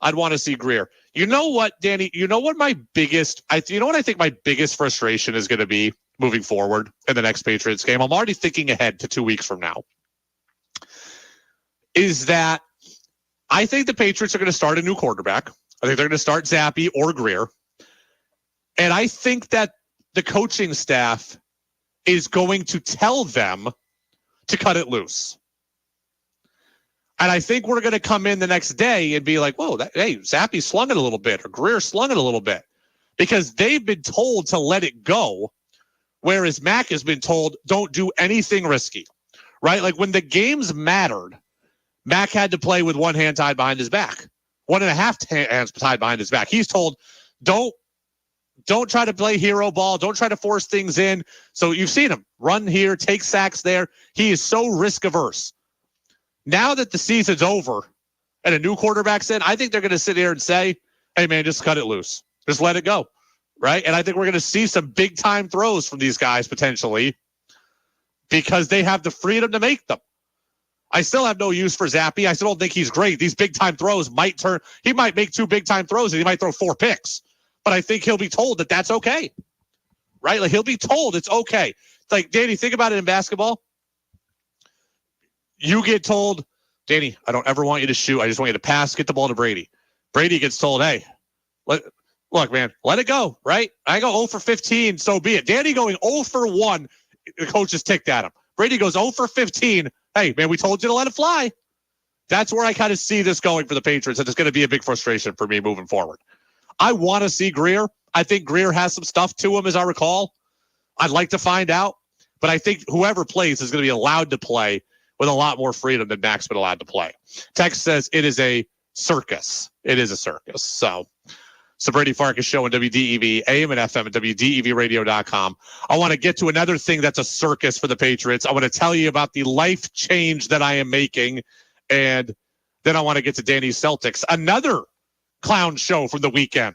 I'd want to see Greer. You know what, Danny? You know what my biggest, I think my biggest frustration is going to be moving forward in the next Patriots game? I'm already thinking ahead to 2 weeks from now. Is that I think the Patriots are going to start a new quarterback. I think they're going to start Zappe or Greer. And I think that the coaching staff is going to tell them to cut it loose. And I think we're going to come in the next day and be like, whoa, hey, Zappe slung it a little bit or Greer slung it a little bit. Because they've been told to let it go, whereas Mac has been told don't do anything risky, right? Like when the games mattered, Mac had to play with one hand tied behind his back, 1.5 hands tied behind his back. He's told, don't try to play hero ball. Don't try to force things in. So you've seen him run here, take sacks there. He is so risk averse. Now that the season's over and a new quarterback's in, I think they're going to sit here and say, hey, man, just cut it loose. Just let it go, right? And I think we're going to see some big-time throws from these guys potentially because they have the freedom to make them. I still have no use for Zappe. I still don't think he's great. These big-time throws might turn – he might make 2 big-time throws and he might throw 4 picks. But I think he'll be told that that's okay, right? Like he'll be told it's okay. It's like, Danny, think about it in basketball. You get told, Danny, I don't ever want you to shoot. I just want you to pass, get the ball to Brady. Brady gets told, hey, look, man, let it go, right? I go 0 for 15, so be it. Danny going 0 for 1, the coach just ticked at him. Brady goes 0 for 15. Hey, man, we told you to let it fly. That's where I kind of see this going for the Patriots, and it's going to be a big frustration for me moving forward. I want to see Greer. I think Greer has some stuff to him, as I recall. I'd like to find out, but I think whoever plays is going to be allowed to play with a lot more freedom than Mac's been allowed to play. Text says it is a circus. It is a circus. So Brady Farkas show on WDEV, AM and FM at WDEVradio.com. I want to get to another thing that's a circus for the Patriots. I want to tell you about the life change that I am making, and then I want to get to Danny's Celtics. Another clown show from the weekend.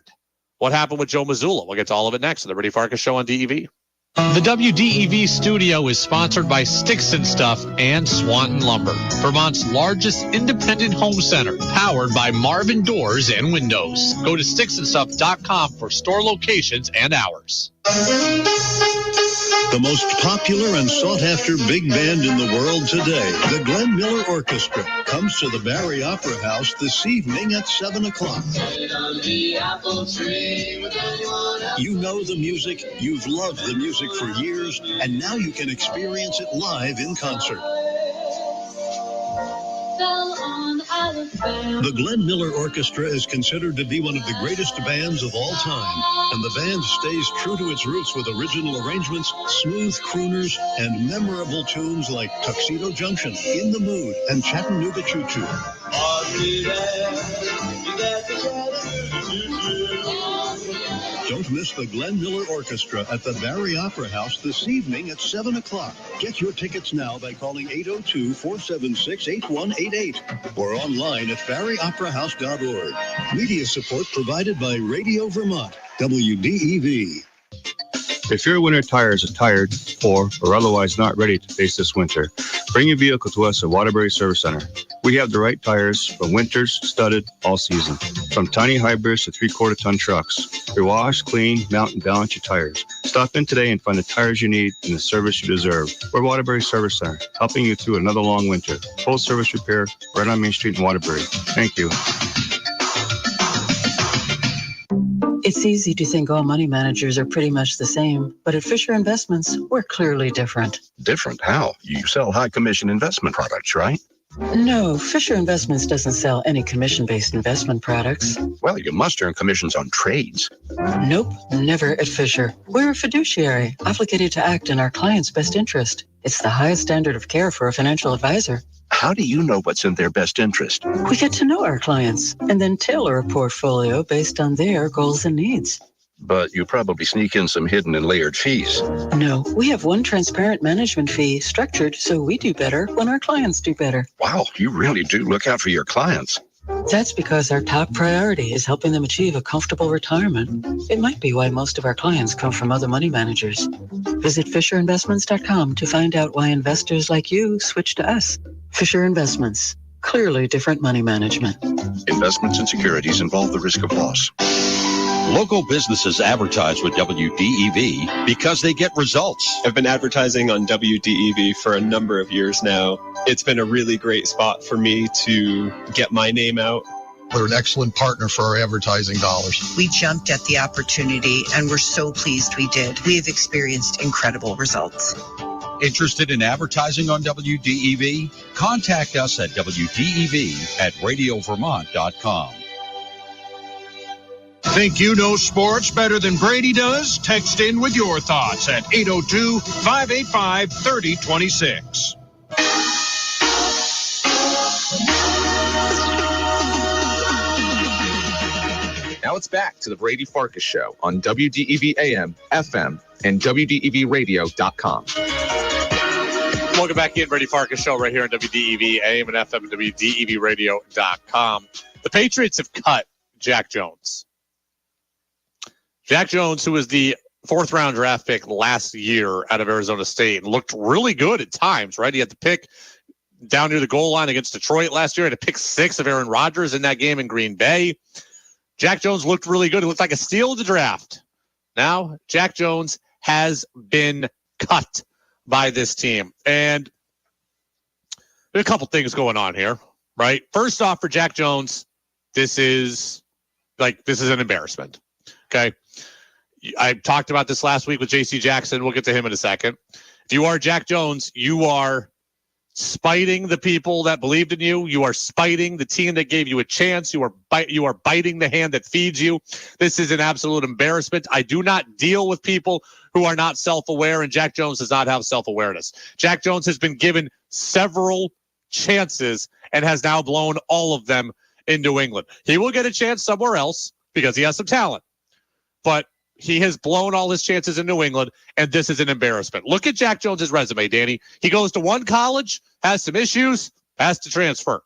What happened with Joe Mazzulla? We'll get to all of it next on the Brady Farkas show on DEV. The WDEV studio is sponsored by Sticks and Stuff and Swanton Lumber, Vermont's largest independent home center, powered by Marvin Doors and Windows. Go to sticksandstuff.com for store locations and hours. The most popular and sought-after big band in the world today, the Glenn Miller Orchestra, comes to the Barry Opera House this evening at 7 o'clock. You know the music, you've loved the music for years, and now you can experience it live in concert. The Glenn Miller Orchestra is considered to be one of the greatest bands of all time, and the band stays true to its roots with original arrangements, smooth crooners, and memorable tunes like Tuxedo Junction, In the Mood, and Chattanooga Choo Choo. Don't miss the Glenn Miller Orchestra at the Barry Opera House this evening at 7 o'clock. Get your tickets now by calling 802-476-8188 or online at barryoperahouse.org. Media support provided by Radio Vermont, WDEV. If your winter tires are tired, poor, or otherwise not ready to face this winter, bring your vehicle to us at Waterbury Service Center. We have the right tires for winters, studded, all season. From tiny hybrids to 3/4-ton trucks. We wash, clean, mount, and balance your tires. Stop in today and find the tires you need and the service you deserve. We're Waterbury Service Center, helping you through another long winter. Full service repair right on Main Street in Waterbury. Thank you. It's easy to think all money managers are pretty much the same, but at Fisher Investments, we're clearly different. Different? How? You sell high commission investment products, right? No, Fisher Investments doesn't sell any commission-based investment products. Well, you must earn commissions on trades. Nope, never at Fisher. We're a fiduciary, obligated to act in our client's best interest. It's the highest standard of care for a financial advisor. How do you know what's in their best interest? We get to know our clients and then tailor a portfolio based on their goals and needs. But you probably sneak in some hidden and layered fees. No, we have one transparent management fee structured so we do better when our clients do better. Wow, you really do look out for your clients. That's because our top priority is helping them achieve a comfortable retirement. It might be why most of our clients come from other money managers. Visit FisherInvestments.com to find out why investors like you switch to us. Fisher Investments. Clearly different money management. Investments and securities involve the risk of loss. Local businesses advertise with WDEV because they get results. I've been advertising on WDEV for a number of years now. It's been a really great spot for me to get my name out. They're an excellent partner for our advertising dollars. We jumped at the opportunity and we're so pleased we did. We have experienced incredible results. Interested in advertising on WDEV? Contact us at WDEV@radiovermont.com. Think you know sports better than Brady does? Text in with your thoughts at 802-585-3026. Now it's back to the Brady Farkas Show on WDEV AM, FM, and WDEVradio.com. Welcome back in, Brady Farkas Show right here on WDEV AM and FM and WDEVradio.com. The Patriots have cut Jack Jones. Jack Jones, who was the fourth-round draft pick last year out of Arizona State, and looked really good at times, right? He had the pick down near the goal line against Detroit last year, had a pick 6 of Aaron Rodgers in that game in Green Bay. Jack Jones looked really good. It looked like a steal of the draft. Now, Jack Jones has been cut by this team. And there are a couple things going on here, right? First off, for Jack Jones, this is an embarrassment. Okay. I talked about this last week with J.C. Jackson. We'll get to him in a second. If you are Jack Jones, you are spiting the people that believed in you. You are spiting the team that gave you a chance. You are biting the hand that feeds you. This is an absolute embarrassment. I do not deal with people who are not self-aware, and Jack Jones does not have self-awareness. Jack Jones has been given several chances and has now blown all of them in New England. He will get a chance somewhere else because he has some talent, but he has blown all his chances in New England, and this is an embarrassment. Look at Jack Jones's resume, Danny. He goes to one college, has some issues, has to transfer.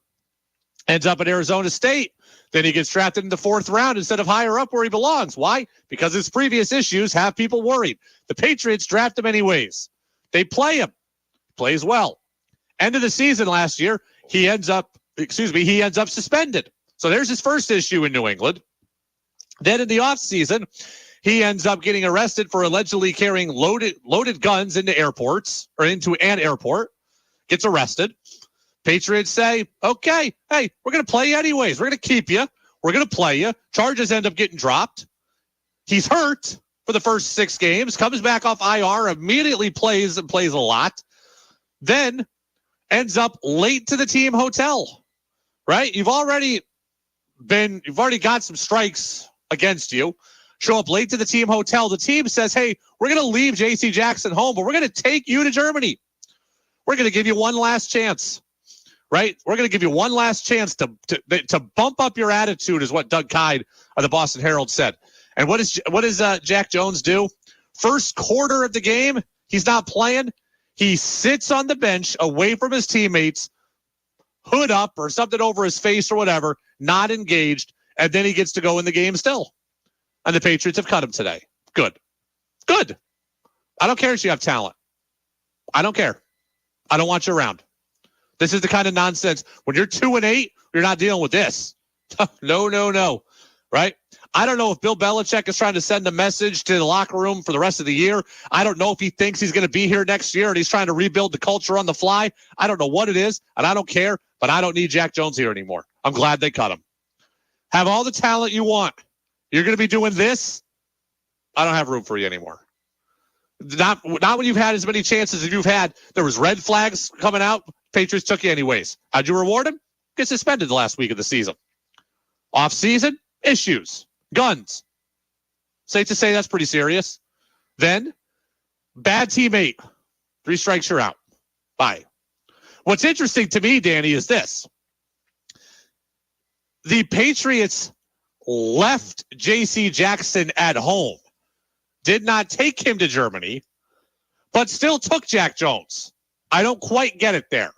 Ends up at Arizona State. Then he gets drafted in the 4th round instead of higher up where he belongs. Why? Because his previous issues have people worried. The Patriots draft him anyways. They play him. Plays well. End of the season last year, he ends up suspended. So there's his first issue in New England. Then in the offseason, he ends up getting arrested for allegedly carrying loaded guns into airports or into an airport. Gets arrested. Patriots say, okay, hey, we're going to play you anyways. We're going to keep you. We're going to play you. Charges end up getting dropped. He's hurt for the first 6 games, comes back off IR, immediately plays and plays a lot. Then ends up late to the team hotel, right? You've already got some strikes against you. Show up late to the team hotel. The team says, hey, we're going to leave J.C. Jackson home, but we're going to take you to Germany. We're going to give you one last chance, right? We're going to give you one last chance to bump up your attitude, is what Doug Kyde of the Boston Herald said. And what does Jack Jones do? First quarter of the game, he's not playing. He sits on the bench away from his teammates, hood up or something over his face or whatever, not engaged, and then he gets to go in the game still. And the Patriots have cut him today. Good. I don't care if you have talent. I don't care. I don't want you around. This is the kind of nonsense. When you're 2-8, you're not dealing with this. No. Right? I don't know if Bill Belichick is trying to send a message to the locker room for the rest of the year. I don't know if he thinks he's going to be here next year and he's trying to rebuild the culture on the fly. I don't know what it is, and I don't care, but I don't need Jack Jones here anymore. I'm glad they cut him. Have all the talent you want. You're going to be doing this? I don't have room for you anymore. Not when you've had as many chances as you've had. There was red flags coming out. Patriots took you anyways. How'd you reward him? Get suspended the last week of the season. Off season, issues, guns. Safe to say that's pretty serious. Then, bad teammate. 3 strikes, you're out. Bye. What's interesting to me, Danny, is this. The Patriots left J.C. Jackson at home, did not take him to Germany, but still took Jack Jones. I don't quite get it there,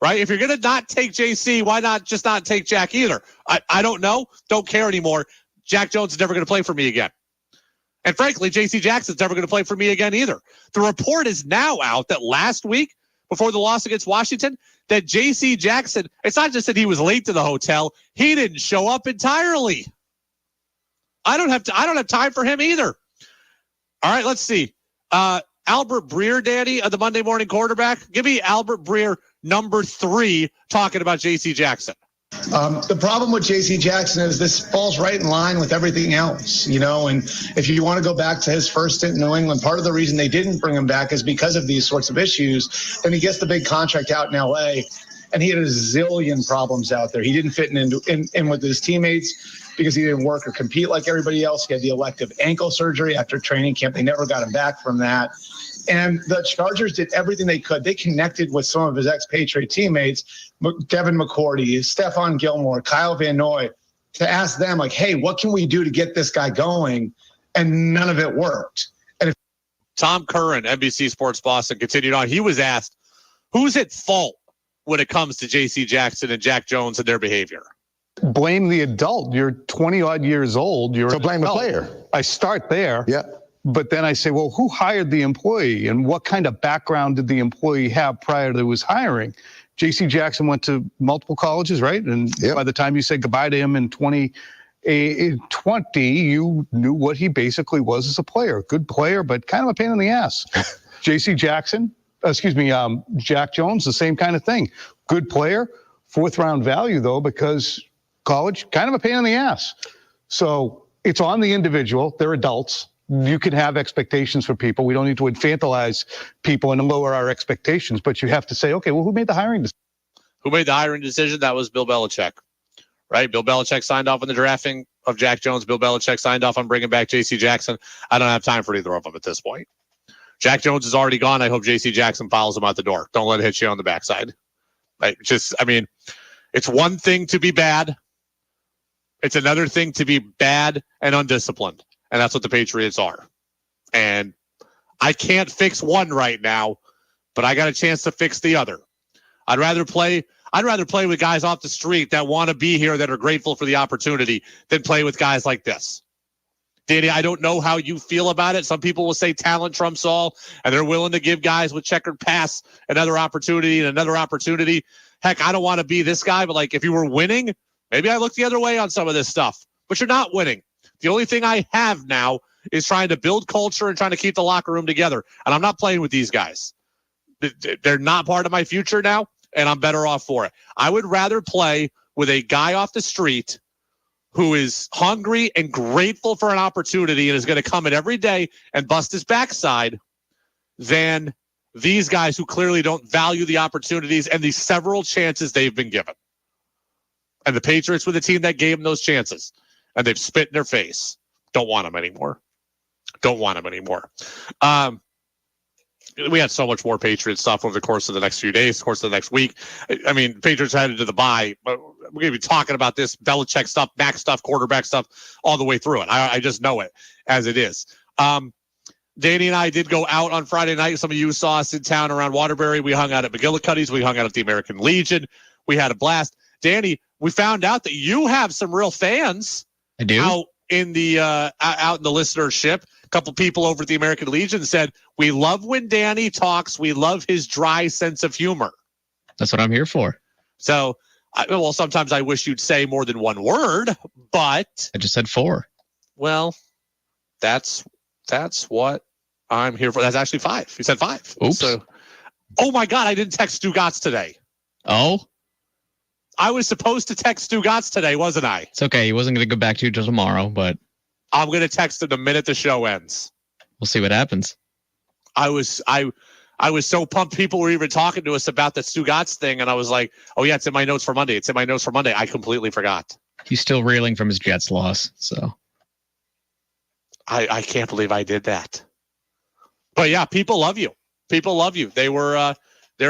right? If you're going to not take J.C., why not just not take Jack either? I don't know. Don't care anymore. Jack Jones is never going to play for me again. And frankly, J.C. Jackson's never going to play for me again either. The report is now out that last week, before the loss against Washington that J.C. Jackson, it's not just that he was late to the hotel, he didn't show up entirely. I don't have time for him either. All right, let's see. Albert Breer, Danny, the Monday morning quarterback. Give me Albert Breer, number 3, talking about J.C. Jackson. The problem with J.C. Jackson is this falls right in line with everything else, and if you want to go back to his first stint in New England, part of the reason they didn't bring him back is because of these sorts of issues. Then he gets the big contract out in L.A., and he had a zillion problems out there. He didn't fit in with his teammates because he didn't work or compete like everybody else. He had the elective ankle surgery after training camp. They never got him back from that. And the Chargers did everything they could. They connected with some of his ex-Patriot teammates, Devin McCourty, Stephon Gilmore, Kyle Van Noy, to ask them, like, hey, what can we do to get this guy going? And none of it worked. And Tom Curran, NBC Sports Boston, continued on. He was asked, who's at fault when it comes to J.C. Jackson and Jack Jones and their behavior? Blame the adult. You're 20-odd years old. So blame the player. I start there. Yeah. But then I say, well, who hired the employee and what kind of background did the employee have prior to his hiring? J.C. Jackson went to multiple colleges, right? And by the time you said goodbye to him in 2020, you knew what he basically was as a player. Good player, but kind of a pain in the ass. Jack Jones, the same kind of thing. Good player, 4th round value though, because college, kind of a pain in the ass. So it's on the individual. They're adults. You can have expectations for people. We don't need to infantilize people and lower our expectations, but you have to say, okay, well, who made the hiring decision? Who made the hiring decision? That was Bill Belichick, right? Bill Belichick signed off on the drafting of Jack Jones. Bill Belichick signed off on bringing back J.C. Jackson. I don't have time for either of them at this point. Jack Jones is already gone. I hope J.C. Jackson follows him out the door. Don't let it hit you on the backside. It's one thing to be bad. It's another thing to be bad and undisciplined. And that's what the Patriots are. And I can't fix one right now, but I got a chance to fix the other. I'd rather play with guys off the street that want to be here, that are grateful for the opportunity, than play with guys like this. Danny, I don't know how you feel about it. Some people will say talent trumps all, and they're willing to give guys with checkered past another opportunity and another opportunity. Heck, I don't want to be this guy, but like if you were winning, maybe I look the other way on some of this stuff. But you're not winning. The only thing I have now is trying to build culture and trying to keep the locker room together. And I'm not playing with these guys. They're not part of my future now, and I'm better off for it. I would rather play with a guy off the street who is hungry and grateful for an opportunity and is going to come in every day and bust his backside than these guys who clearly don't value the opportunities and the several chances they've been given. And the Patriots were the team that gave them those chances. And they've spit in their face. Don't want them anymore. We had so much more Patriots stuff over the course of the next few days, course of the next week. I mean, Patriots headed to the bye. But we're going to be talking about this Belichick stuff, Mac stuff, quarterback stuff all the way through it. I just know it as it is. Danny and I did go out on Friday night. Some of you saw us in town around Waterbury. We hung out at McGillicuddy's. We hung out at the American Legion. We had a blast. Danny, we found out that you have some real fans. I do. Out in the listenership, a couple people over at the American Legion said, we love when Danny talks. We love his dry sense of humor. That's what I'm here for. So, sometimes I wish you'd say more than one word, but I just said 4. Well, that's what I'm here for. That's actually 5. You said 5. Oops. So, oh my God, I didn't text Stu Gotts today. Oh? I was supposed to text Stu Gotts today, wasn't I? It's okay. He wasn't going to go back to you till tomorrow, but I'm going to text him the minute the show ends. We'll see what happens. I was so pumped. People were even talking to us about the Stu Gotts thing, and I was like, oh yeah, it's in my notes for Monday. I completely forgot. He's still reeling from his Jets loss, so I can't believe I did that. But yeah, people love you. They were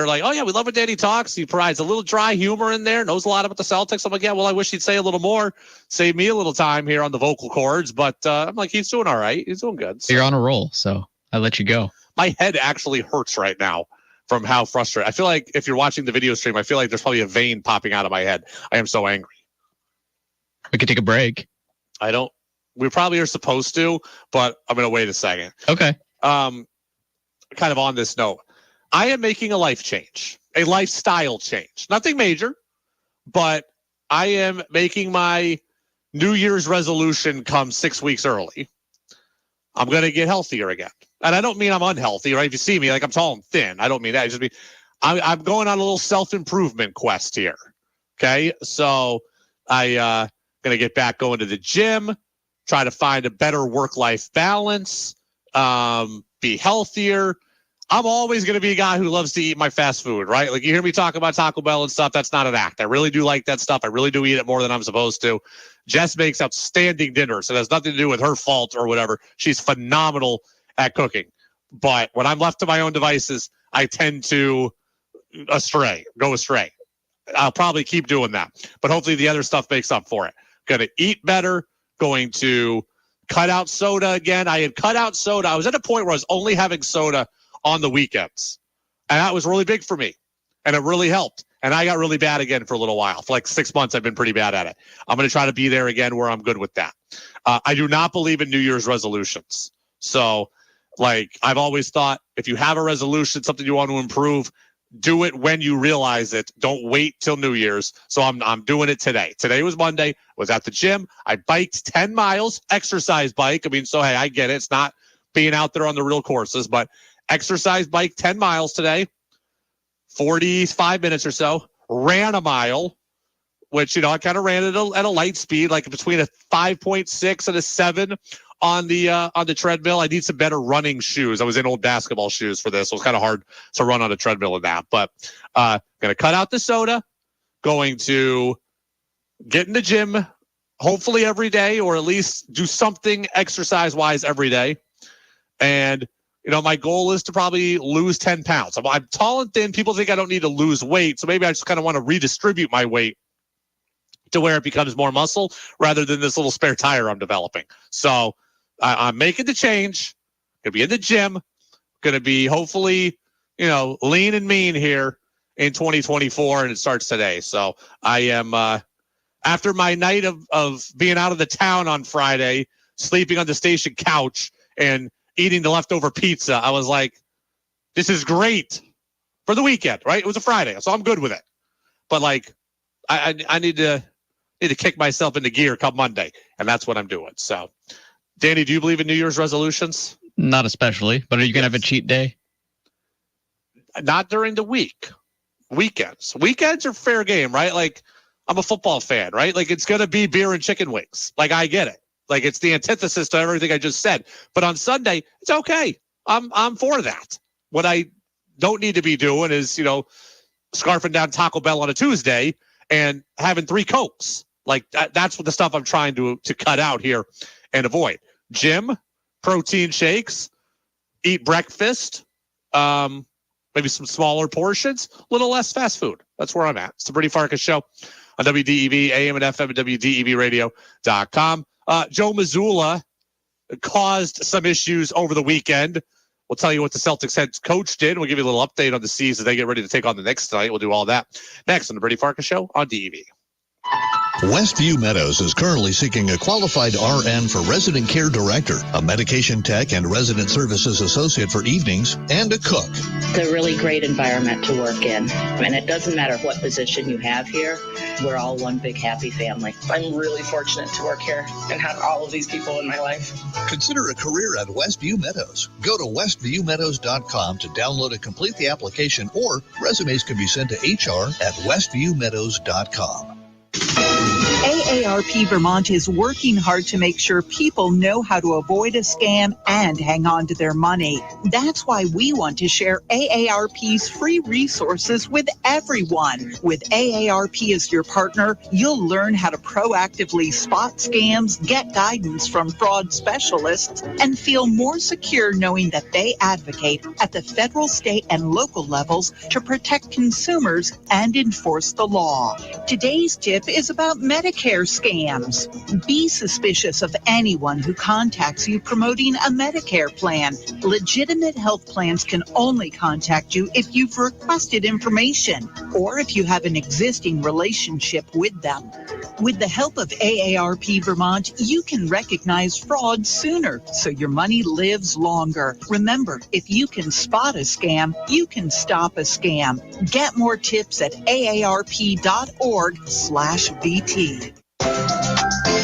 like, oh yeah, we love when Danny talks. He provides a little dry humor in there, knows a lot about the Celtics. I'm like, yeah, well, I wish he'd say a little more, save me a little time here on the vocal cords. But I'm like, he's doing all right. He's doing good. So. You're on a roll, so I let you go. My head actually hurts right now from how frustrated. I feel like if you're watching the video stream, I feel like there's probably a vein popping out of my head. I am so angry. We could take a break. We probably are supposed to, but I'm going to wait a second. Okay. Kind of on this note. I am making a life change, a lifestyle change. Nothing major, but I am making my New Year's resolution come 6 weeks early. I'm going to get healthier again. And I don't mean I'm unhealthy, right? If you see me, like I'm tall and thin. I don't mean that. I just mean I'm going on a little self-improvement quest here. Okay? So I going to get back going to the gym, try to find a better work-life balance, be healthier. I'm always going to be a guy who loves to eat my fast food, right? Like you hear me talk about Taco Bell and stuff. That's not an act. I really do like that stuff. I really do eat it more than I'm supposed to. Jess makes outstanding dinners. So it has nothing to do with her fault or whatever. She's phenomenal at cooking. But when I'm left to my own devices, I tend to go astray. I'll probably keep doing that. But hopefully the other stuff makes up for it. Going to eat better. Going to cut out soda again. I had cut out soda. I was at a point where I was only having soda on the weekends. And that was really big for me. And it really helped. And I got really bad again for a little while. For like 6 months, I've been pretty bad at it. I'm going to try to be there again where I'm good with that. I do not believe in New Year's resolutions. So, like, I've always thought if you have a resolution, something you want to improve, do it when you realize it. Don't wait till New Year's. So I'm doing it today. Today was Monday. I was at the gym. I biked 10 miles, exercise bike. I mean, so, hey, I get it. It's not being out there on the real courses, but exercise bike 10 miles today. 45 minutes or so, ran a mile, which, you know, I kind of ran at a light speed, like between a 5.6 and a 7 on the treadmill. I need some better running shoes. I was in old basketball shoes for this. So it was kind of hard to run on a treadmill in that, but going to cut out the soda, going to get in the gym, hopefully every day, or at least do something exercise wise every day. And you know, my goal is to probably lose 10 pounds. I'm tall and thin. People think I don't need to lose weight. So maybe I just kind of want to redistribute my weight to where it becomes more muscle rather than this little spare tire I'm developing. So I'm making the change. Going to be in the gym. Going to be hopefully, you know, lean and mean here in 2024. And it starts today. So I am, after my night of being out of the town on Friday, sleeping on the station couch and eating the leftover pizza, I was like, this is great for the weekend, right? It was a Friday, so I'm good with it. But like, I need to kick myself into gear come Monday, and that's what I'm doing. So, Danny, do you believe in New Year's resolutions? Not especially, but are you going to have a cheat day? Not during the week. Weekends are fair game, right? Like, I'm a football fan, right? Like, it's going to be beer and chicken wings. Like, I get it. Like, it's the antithesis to everything I just said. But on Sunday, it's okay. I'm for that. What I don't need to be doing is, you know, scarfing down Taco Bell on a Tuesday and having 3 Cokes. Like, that's what the stuff I'm trying to cut out here and avoid. Gym, protein shakes, eat breakfast, maybe some smaller portions, a little less fast food. That's where I'm at. It's the Brady Farkas Show on WDEV, AM and FM at WDEVradio.com. Joe Mazzulla caused some issues over the weekend. We'll tell you what the Celtics head coach did. We'll give you a little update on the C's as they get ready to take on the Knicks tonight. We'll do all that next on the Brady Farkas Show on DEV. Westview Meadows is currently seeking a qualified RN for resident care director, a medication tech and resident services associate for evenings, and a cook. It's a really great environment to work in. And it doesn't matter what position you have here. We're all one big happy family. I'm really fortunate to work here and have all of these people in my life. Consider a career at Westview Meadows. Go to westviewmeadows.com to download and complete the application, or resumes can be sent to hr@westviewmeadows.com. AARP Vermont is working hard to make sure people know how to avoid a scam and hang on to their money. That's why we want to share AARP's free resources with everyone. With AARP as your partner, you'll learn how to proactively spot scams, get guidance from fraud specialists, and feel more secure knowing that they advocate at the federal, state, and local levels to protect consumers and enforce the law. Today's tip is about Medicare Medicare scams. Be suspicious of anyone who contacts you promoting a Medicare plan. Legitimate health plans can only contact you if you've requested information or if you have an existing relationship with them. With the help of AARP Vermont, you can recognize fraud sooner so your money lives longer. Remember, if you can spot a scam, you can stop a scam. Get more tips at aarp.org/VT.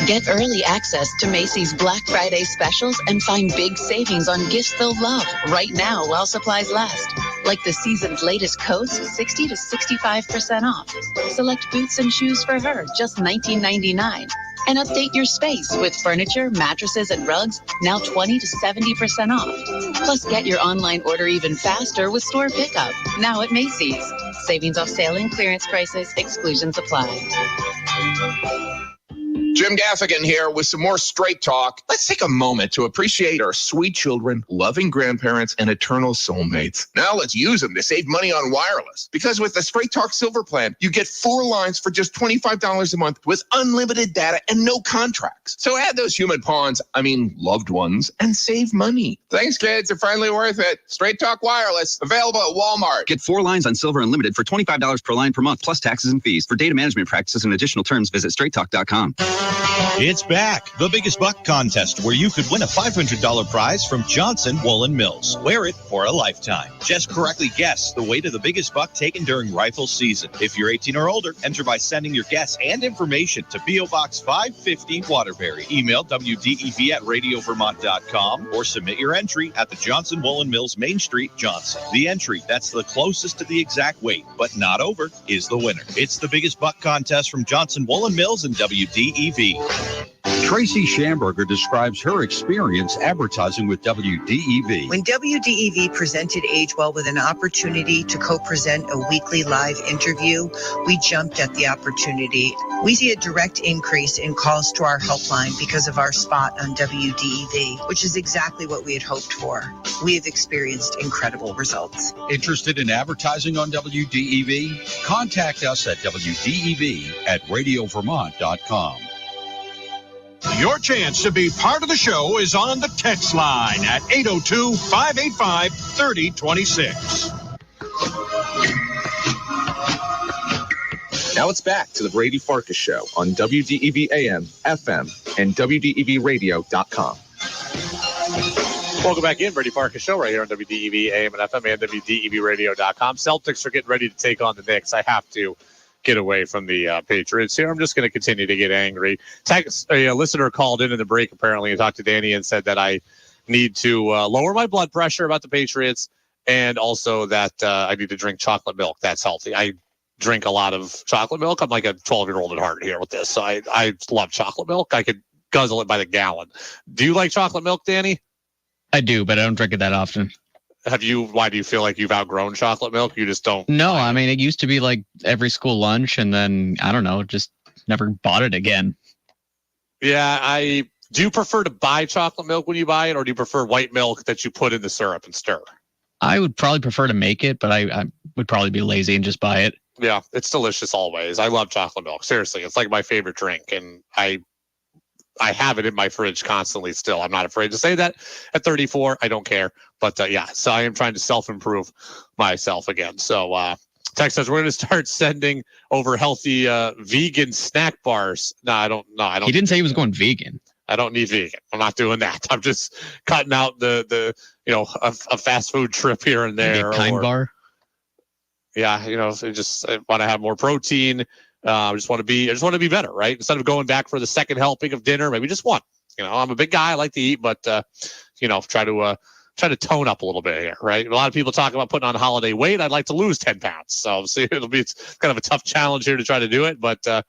Get early access to Macy's Black Friday specials and find big savings on gifts they'll love right now while supplies last. Like the season's latest coats, 60 to 65% off. Select boots and shoes for her, just $19.99. And update your space with furniture, mattresses, and rugs, now 20 to 70% off. Plus, get your online order even faster with store pickup, now at Macy's. Savings off sale and clearance prices, exclusions apply. Jim Gaffigan here with some more Straight Talk. Let's take a moment to appreciate our sweet children, loving grandparents, and eternal soulmates. Now let's use them to save money on wireless. Because with the Straight Talk Silver Plan, you get 4 lines for just $25 a month with unlimited data and no contracts. So add those human pawns, loved ones, and save money. Thanks, kids. They're finally worth it. Straight Talk Wireless, available at Walmart. Get 4 lines on Silver Unlimited for $25 per line per month, plus taxes and fees. For data management practices and additional terms, visit straighttalk.com. It's back. The Biggest Buck Contest, where you could win a $500 prize from Johnson Woolen Mills. Wear it for a lifetime. Just correctly guess the weight of the biggest buck taken during rifle season. If you're 18 or older, enter by sending your guess and information to P.O. Box 550 Waterbury. Email WDEV@radiovermont.com or submit your entry at the Johnson Woolen Mills, Main Street, Johnson. The entry that's the closest to the exact weight, but not over, is the winner. It's the Biggest Buck Contest from Johnson Woolen Mills and WDEV. Tracy Schamberger describes her experience advertising with WDEV. When WDEV presented Age Well with an opportunity to co-present a weekly live interview, we jumped at the opportunity. We see a direct increase in calls to our helpline because of our spot on WDEV, which is exactly what we had hoped for. We have experienced incredible results. Interested in advertising on WDEV? Contact us at WDEV@radiovermont.com. Your chance to be part of the show is on the text line at 802-585-3026. Now it's back to the Brady Farkas Show on WDEV AM, FM, and WDEVradio.com. Welcome back in, Brady Farkas Show right here on WDEV AM and FM and WDEVradio.com. Celtics are getting ready to take on the Knicks. I have to get away from the Patriots here. I'm just going to continue to get angry. A listener called in the break apparently and talked to Danny and said that I need to lower my blood pressure about the Patriots and also that I need to drink chocolate milk. That's healthy. I drink a lot of chocolate milk. I'm like a 12-year-old at heart here with this. So I love chocolate milk. I could guzzle it by the gallon. Do you like chocolate milk, Danny? I do, but I don't drink it that often. Why do you feel like you've outgrown chocolate milk? You just don't? No, I mean, it used to be like every school lunch, and then, I don't know, just never bought it again. Yeah, do you prefer to buy chocolate milk when you buy it, or do you prefer white milk that you put in the syrup and stir? I would probably prefer to make it, but I would probably be lazy and just buy it. Yeah, it's delicious always. I love chocolate milk. Seriously, it's like my favorite drink, and I have it in my fridge constantly still. I'm not afraid to say that at 34. I don't care. But yeah, so I am trying to self-improve myself again. So text says we're going to start sending over healthy vegan snack bars. No, I don't. He didn't say he was going vegan. I don't need vegan. I'm not doing that. I'm just cutting out the a fast food trip here and there. Maybe a Kind bar. Yeah, I want to have more protein. I just want to be better, right? Instead of going back for the second helping of dinner, maybe just one. I'm a big guy. I like to eat, but try to tone up a little bit here, right? A lot of people talk about putting on holiday weight. I'd like to lose 10 pounds. So it's kind of a tough challenge here to try to do it, but I'm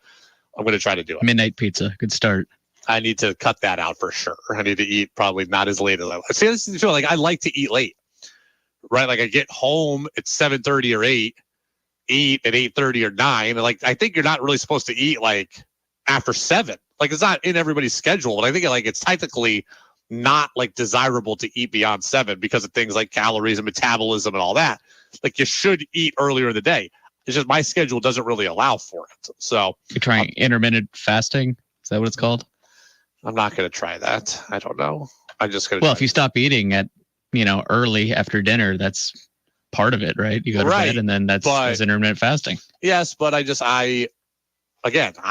going to try to do it. Midnight pizza, good start. I need to cut that out for sure. I need to eat probably not as late as I see. This is like I like to eat late, right? Like I get home at 7:30 or 8, eat at 8:30 or 9. Like I think you're not really supposed to eat like after 7. Like it's not in everybody's schedule, but I think like it's technically not like desirable to eat beyond 7 because of things like calories and metabolism and all that. Like you should eat earlier in the day. It's just my schedule doesn't really allow for it. So you're trying intermittent fasting. Is that what it's called? I'm not going to try that. I don't know. I'm just going to. Well, if you stop eating at, early after dinner, that's part of it, right? You go to bed and then that's intermittent fasting. Yes, but I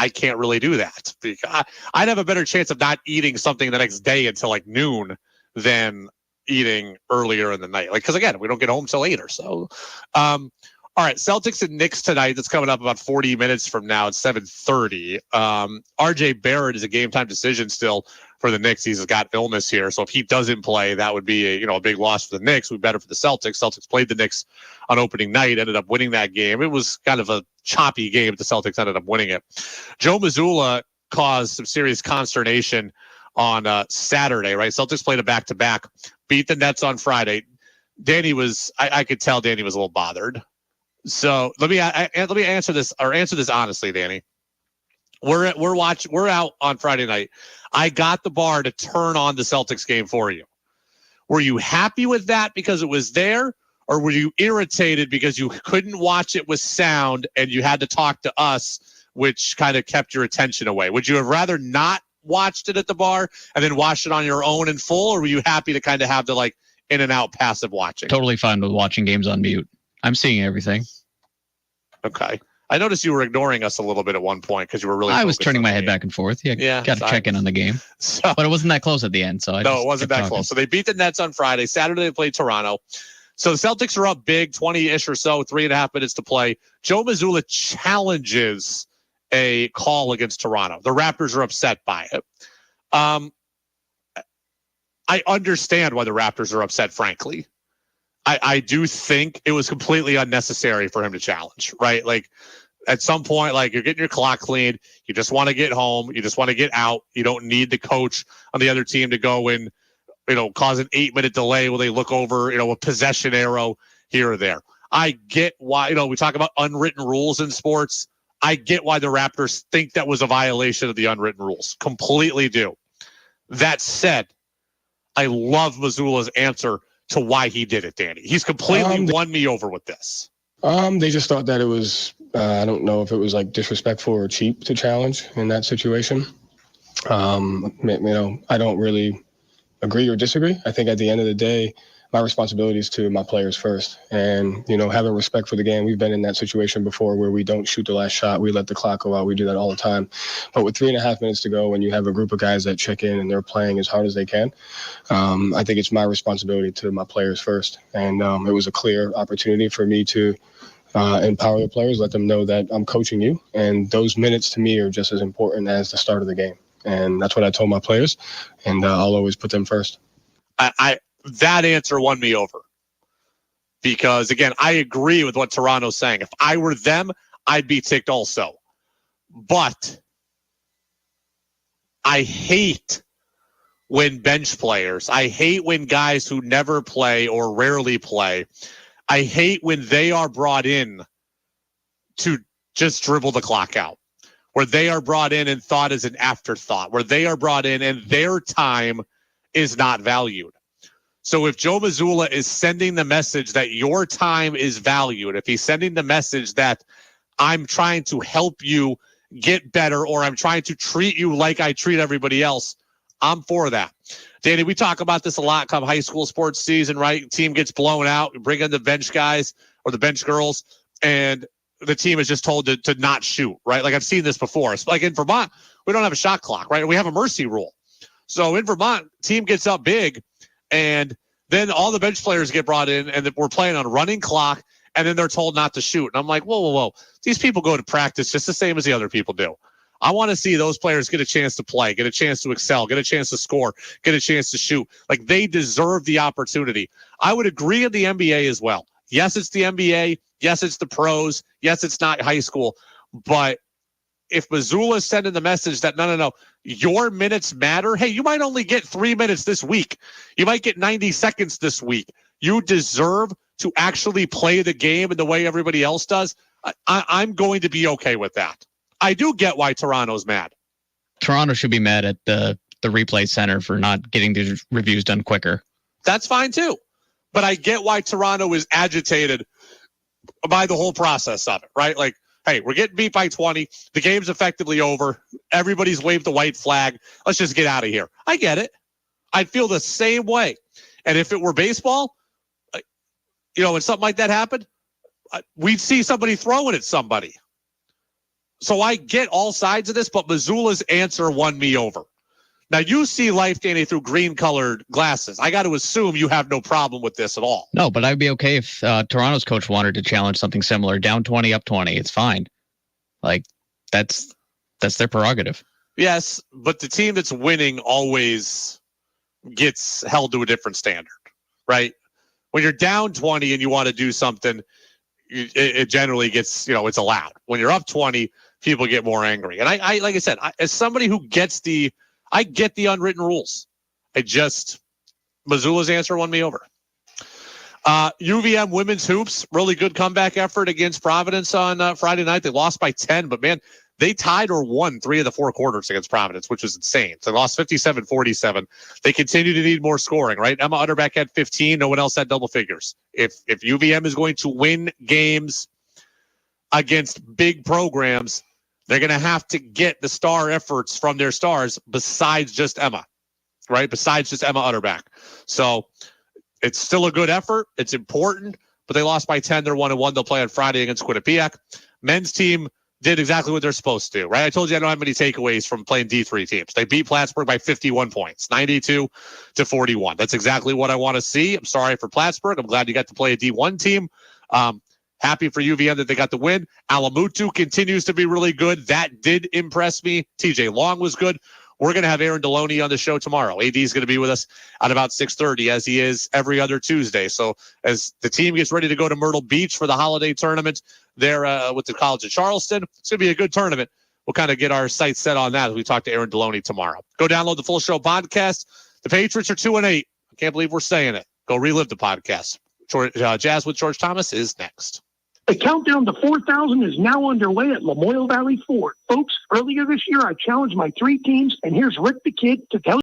can't really do that. Because I'd have a better chance of not eating something the next day until like noon than eating earlier in the night. Because again, we don't get home till 8 or so. All right, Celtics and Knicks tonight. That's coming up about 40 minutes from now at 7:30. RJ Barrett is a game time decision still for the Knicks. He's got illness here, so if he doesn't play, that would be a big loss for the Knicks. Would be better for the Celtics. Celtics played the Knicks on opening night, ended up winning that game. It was kind of a choppy game, but the Celtics ended up winning it. Joe Mazzulla caused some serious consternation on Saturday. Right, Celtics played a back-to-back, beat the Nets on Friday. Danny was, I could tell Danny was a little bothered. So let me answer this honestly, Danny. We're out on Friday night. I got the bar to turn on the Celtics game for you. Were you happy with that because it was there, or were you irritated because you couldn't watch it with sound and you had to talk to us, which kind of kept your attention away? Would you have rather not watched it at the bar and then watched it on your own in full, or were you happy to kind of have the in and out passive watching? Totally fine with watching games on mute. I'm seeing everything. Okay. I noticed you were ignoring us a little bit at one point because you were really. I was turning my head back and forth. Yeah, got to check in on the game. But it wasn't that close at the end. So it wasn't that close. So they beat the Nets on Friday. Saturday they played Toronto. So the Celtics are up big, 20-ish or so, 3.5 minutes to play. Joe Mazzulla challenges a call against Toronto. The Raptors are upset by it. I understand why the Raptors are upset, frankly. I do think it was completely unnecessary for him to challenge, right? At some point, you're getting your clock cleaned. You just want to get home. You just want to get out. You don't need the coach on the other team to go and, cause an 8-minute delay where they look over, a possession arrow here or there. I get why, we talk about unwritten rules in sports. I get why the Raptors think that was a violation of the unwritten rules. Completely do. That said, I love Mazzulla's answer to why he did it, Danny. He's completely won me over with this. They just thought that it was, I don't know if it was disrespectful or cheap to challenge in that situation. I don't really agree or disagree. I think at the end of the day, my responsibility is to my players first. And, having respect for the game. We've been in that situation before where we don't shoot the last shot. We let the clock go out. We do that all the time. But with 3.5 minutes to go, when you have a group of guys that check in and they're playing as hard as they can, I think it's my responsibility to my players first. And it was a clear opportunity for me to empower the players, let them know that I'm coaching you. And those minutes to me are just as important as the start of the game. And that's what I told my players. And I'll always put them first. That answer won me over because, again, I agree with what Toronto's saying. If I were them, I'd be ticked also. But I hate when bench players, I hate when guys who never play or rarely play, I hate when they are brought in to just dribble the clock out, where they are brought in and thought as an afterthought, where they are brought in and their time is not valued. So if Joe Mazzulla is sending the message that your time is valued, if he's sending the message that I'm trying to help you get better or I'm trying to treat you like I treat everybody else, I'm for that. Danny, we talk about this a lot come high school sports season, right? Team gets blown out, we bring in the bench guys or the bench girls, and the team is just told to not shoot, right? I've seen this before. It's in Vermont, we don't have a shot clock, right? We have a mercy rule. So in Vermont, team gets up big, and then all the bench players get brought in, and we're playing on a running clock, and then they're told not to shoot. And I'm like, whoa. These people go to practice just the same as the other people do. I want to see those players get a chance to play, get a chance to excel, get a chance to score, get a chance to shoot. They deserve the opportunity. I would agree in the NBA as well. Yes, it's the NBA. Yes, it's the pros. Yes, it's not high school. But if Mazzulla is sending the message that, no, your minutes matter. Hey, you might only get 3 minutes this week. You might get 90 seconds this week. You deserve to actually play the game in the way everybody else does. I'm going to be okay with that. I do get why Toronto's mad. Toronto should be mad at the replay center for not getting the reviews done quicker. That's fine too. But I get why Toronto is agitated by the whole process of it, right? Like, hey, we're getting beat by 20. The game's effectively over. Everybody's waved the white flag. Let's just get out of here. I get it. I'd feel the same way. And if it were baseball, when something like that happened, we'd see somebody throwing at somebody. So I get all sides of this, but Mazzulla's answer won me over. Now, you see life, Danny, through green-colored glasses. I got to assume you have no problem with this at all. No, but I'd be okay if Toronto's coach wanted to challenge something similar. Down 20, up 20. It's fine. Like, that's their prerogative. Yes, but the team that's winning always gets held to a different standard, right? When you're down 20 and you want to do something, it generally gets, it's allowed. When you're up 20, people get more angry. And I like I said, as somebody who I get the unwritten rules. Mazzulla's answer won me over. UVM women's hoops, really good comeback effort against Providence on Friday night. They lost by 10, but man, they tied or won 3 of the 4 quarters against Providence, which was insane. So they lost 57-47. They continue to need more scoring, right? Emma Utterback had 15. No one else had double figures. If UVM is going to win games against big programs, they're going to have to get the star efforts from their stars besides just Emma, right? Besides just Emma Utterback. So it's still a good effort. It's important, but they lost by 10. They're 1-1. They'll play on Friday against Quinnipiac. Men's team did exactly what they're supposed to, right? I told you I don't have many takeaways from playing D3 teams. They beat Plattsburgh by 51 points, 92-41. That's exactly what I want to see. I'm sorry for Plattsburgh. I'm glad you got to play a D1 team. Happy for UVM that they got the win. Alamutu continues to be really good. That did impress me. TJ Long was good. We're going to have Aaron Deloney on the show tomorrow. AD is going to be with us at about 6:30, as he is every other Tuesday. So as the team gets ready to go to Myrtle Beach for the holiday tournament there with the College of Charleston, it's going to be a good tournament. We'll kind of get our sights set on that as we talk to Aaron Deloney tomorrow. Go download the full show podcast. The Patriots are 2-8. I can't believe we're saying it. Go relive the podcast. Jazz with George Thomas is next. The countdown to 4,000 is now underway at Lamoille Valley Ford. Folks, earlier this year, I challenged my 3 teams, and here's Rick the Kid to tell you.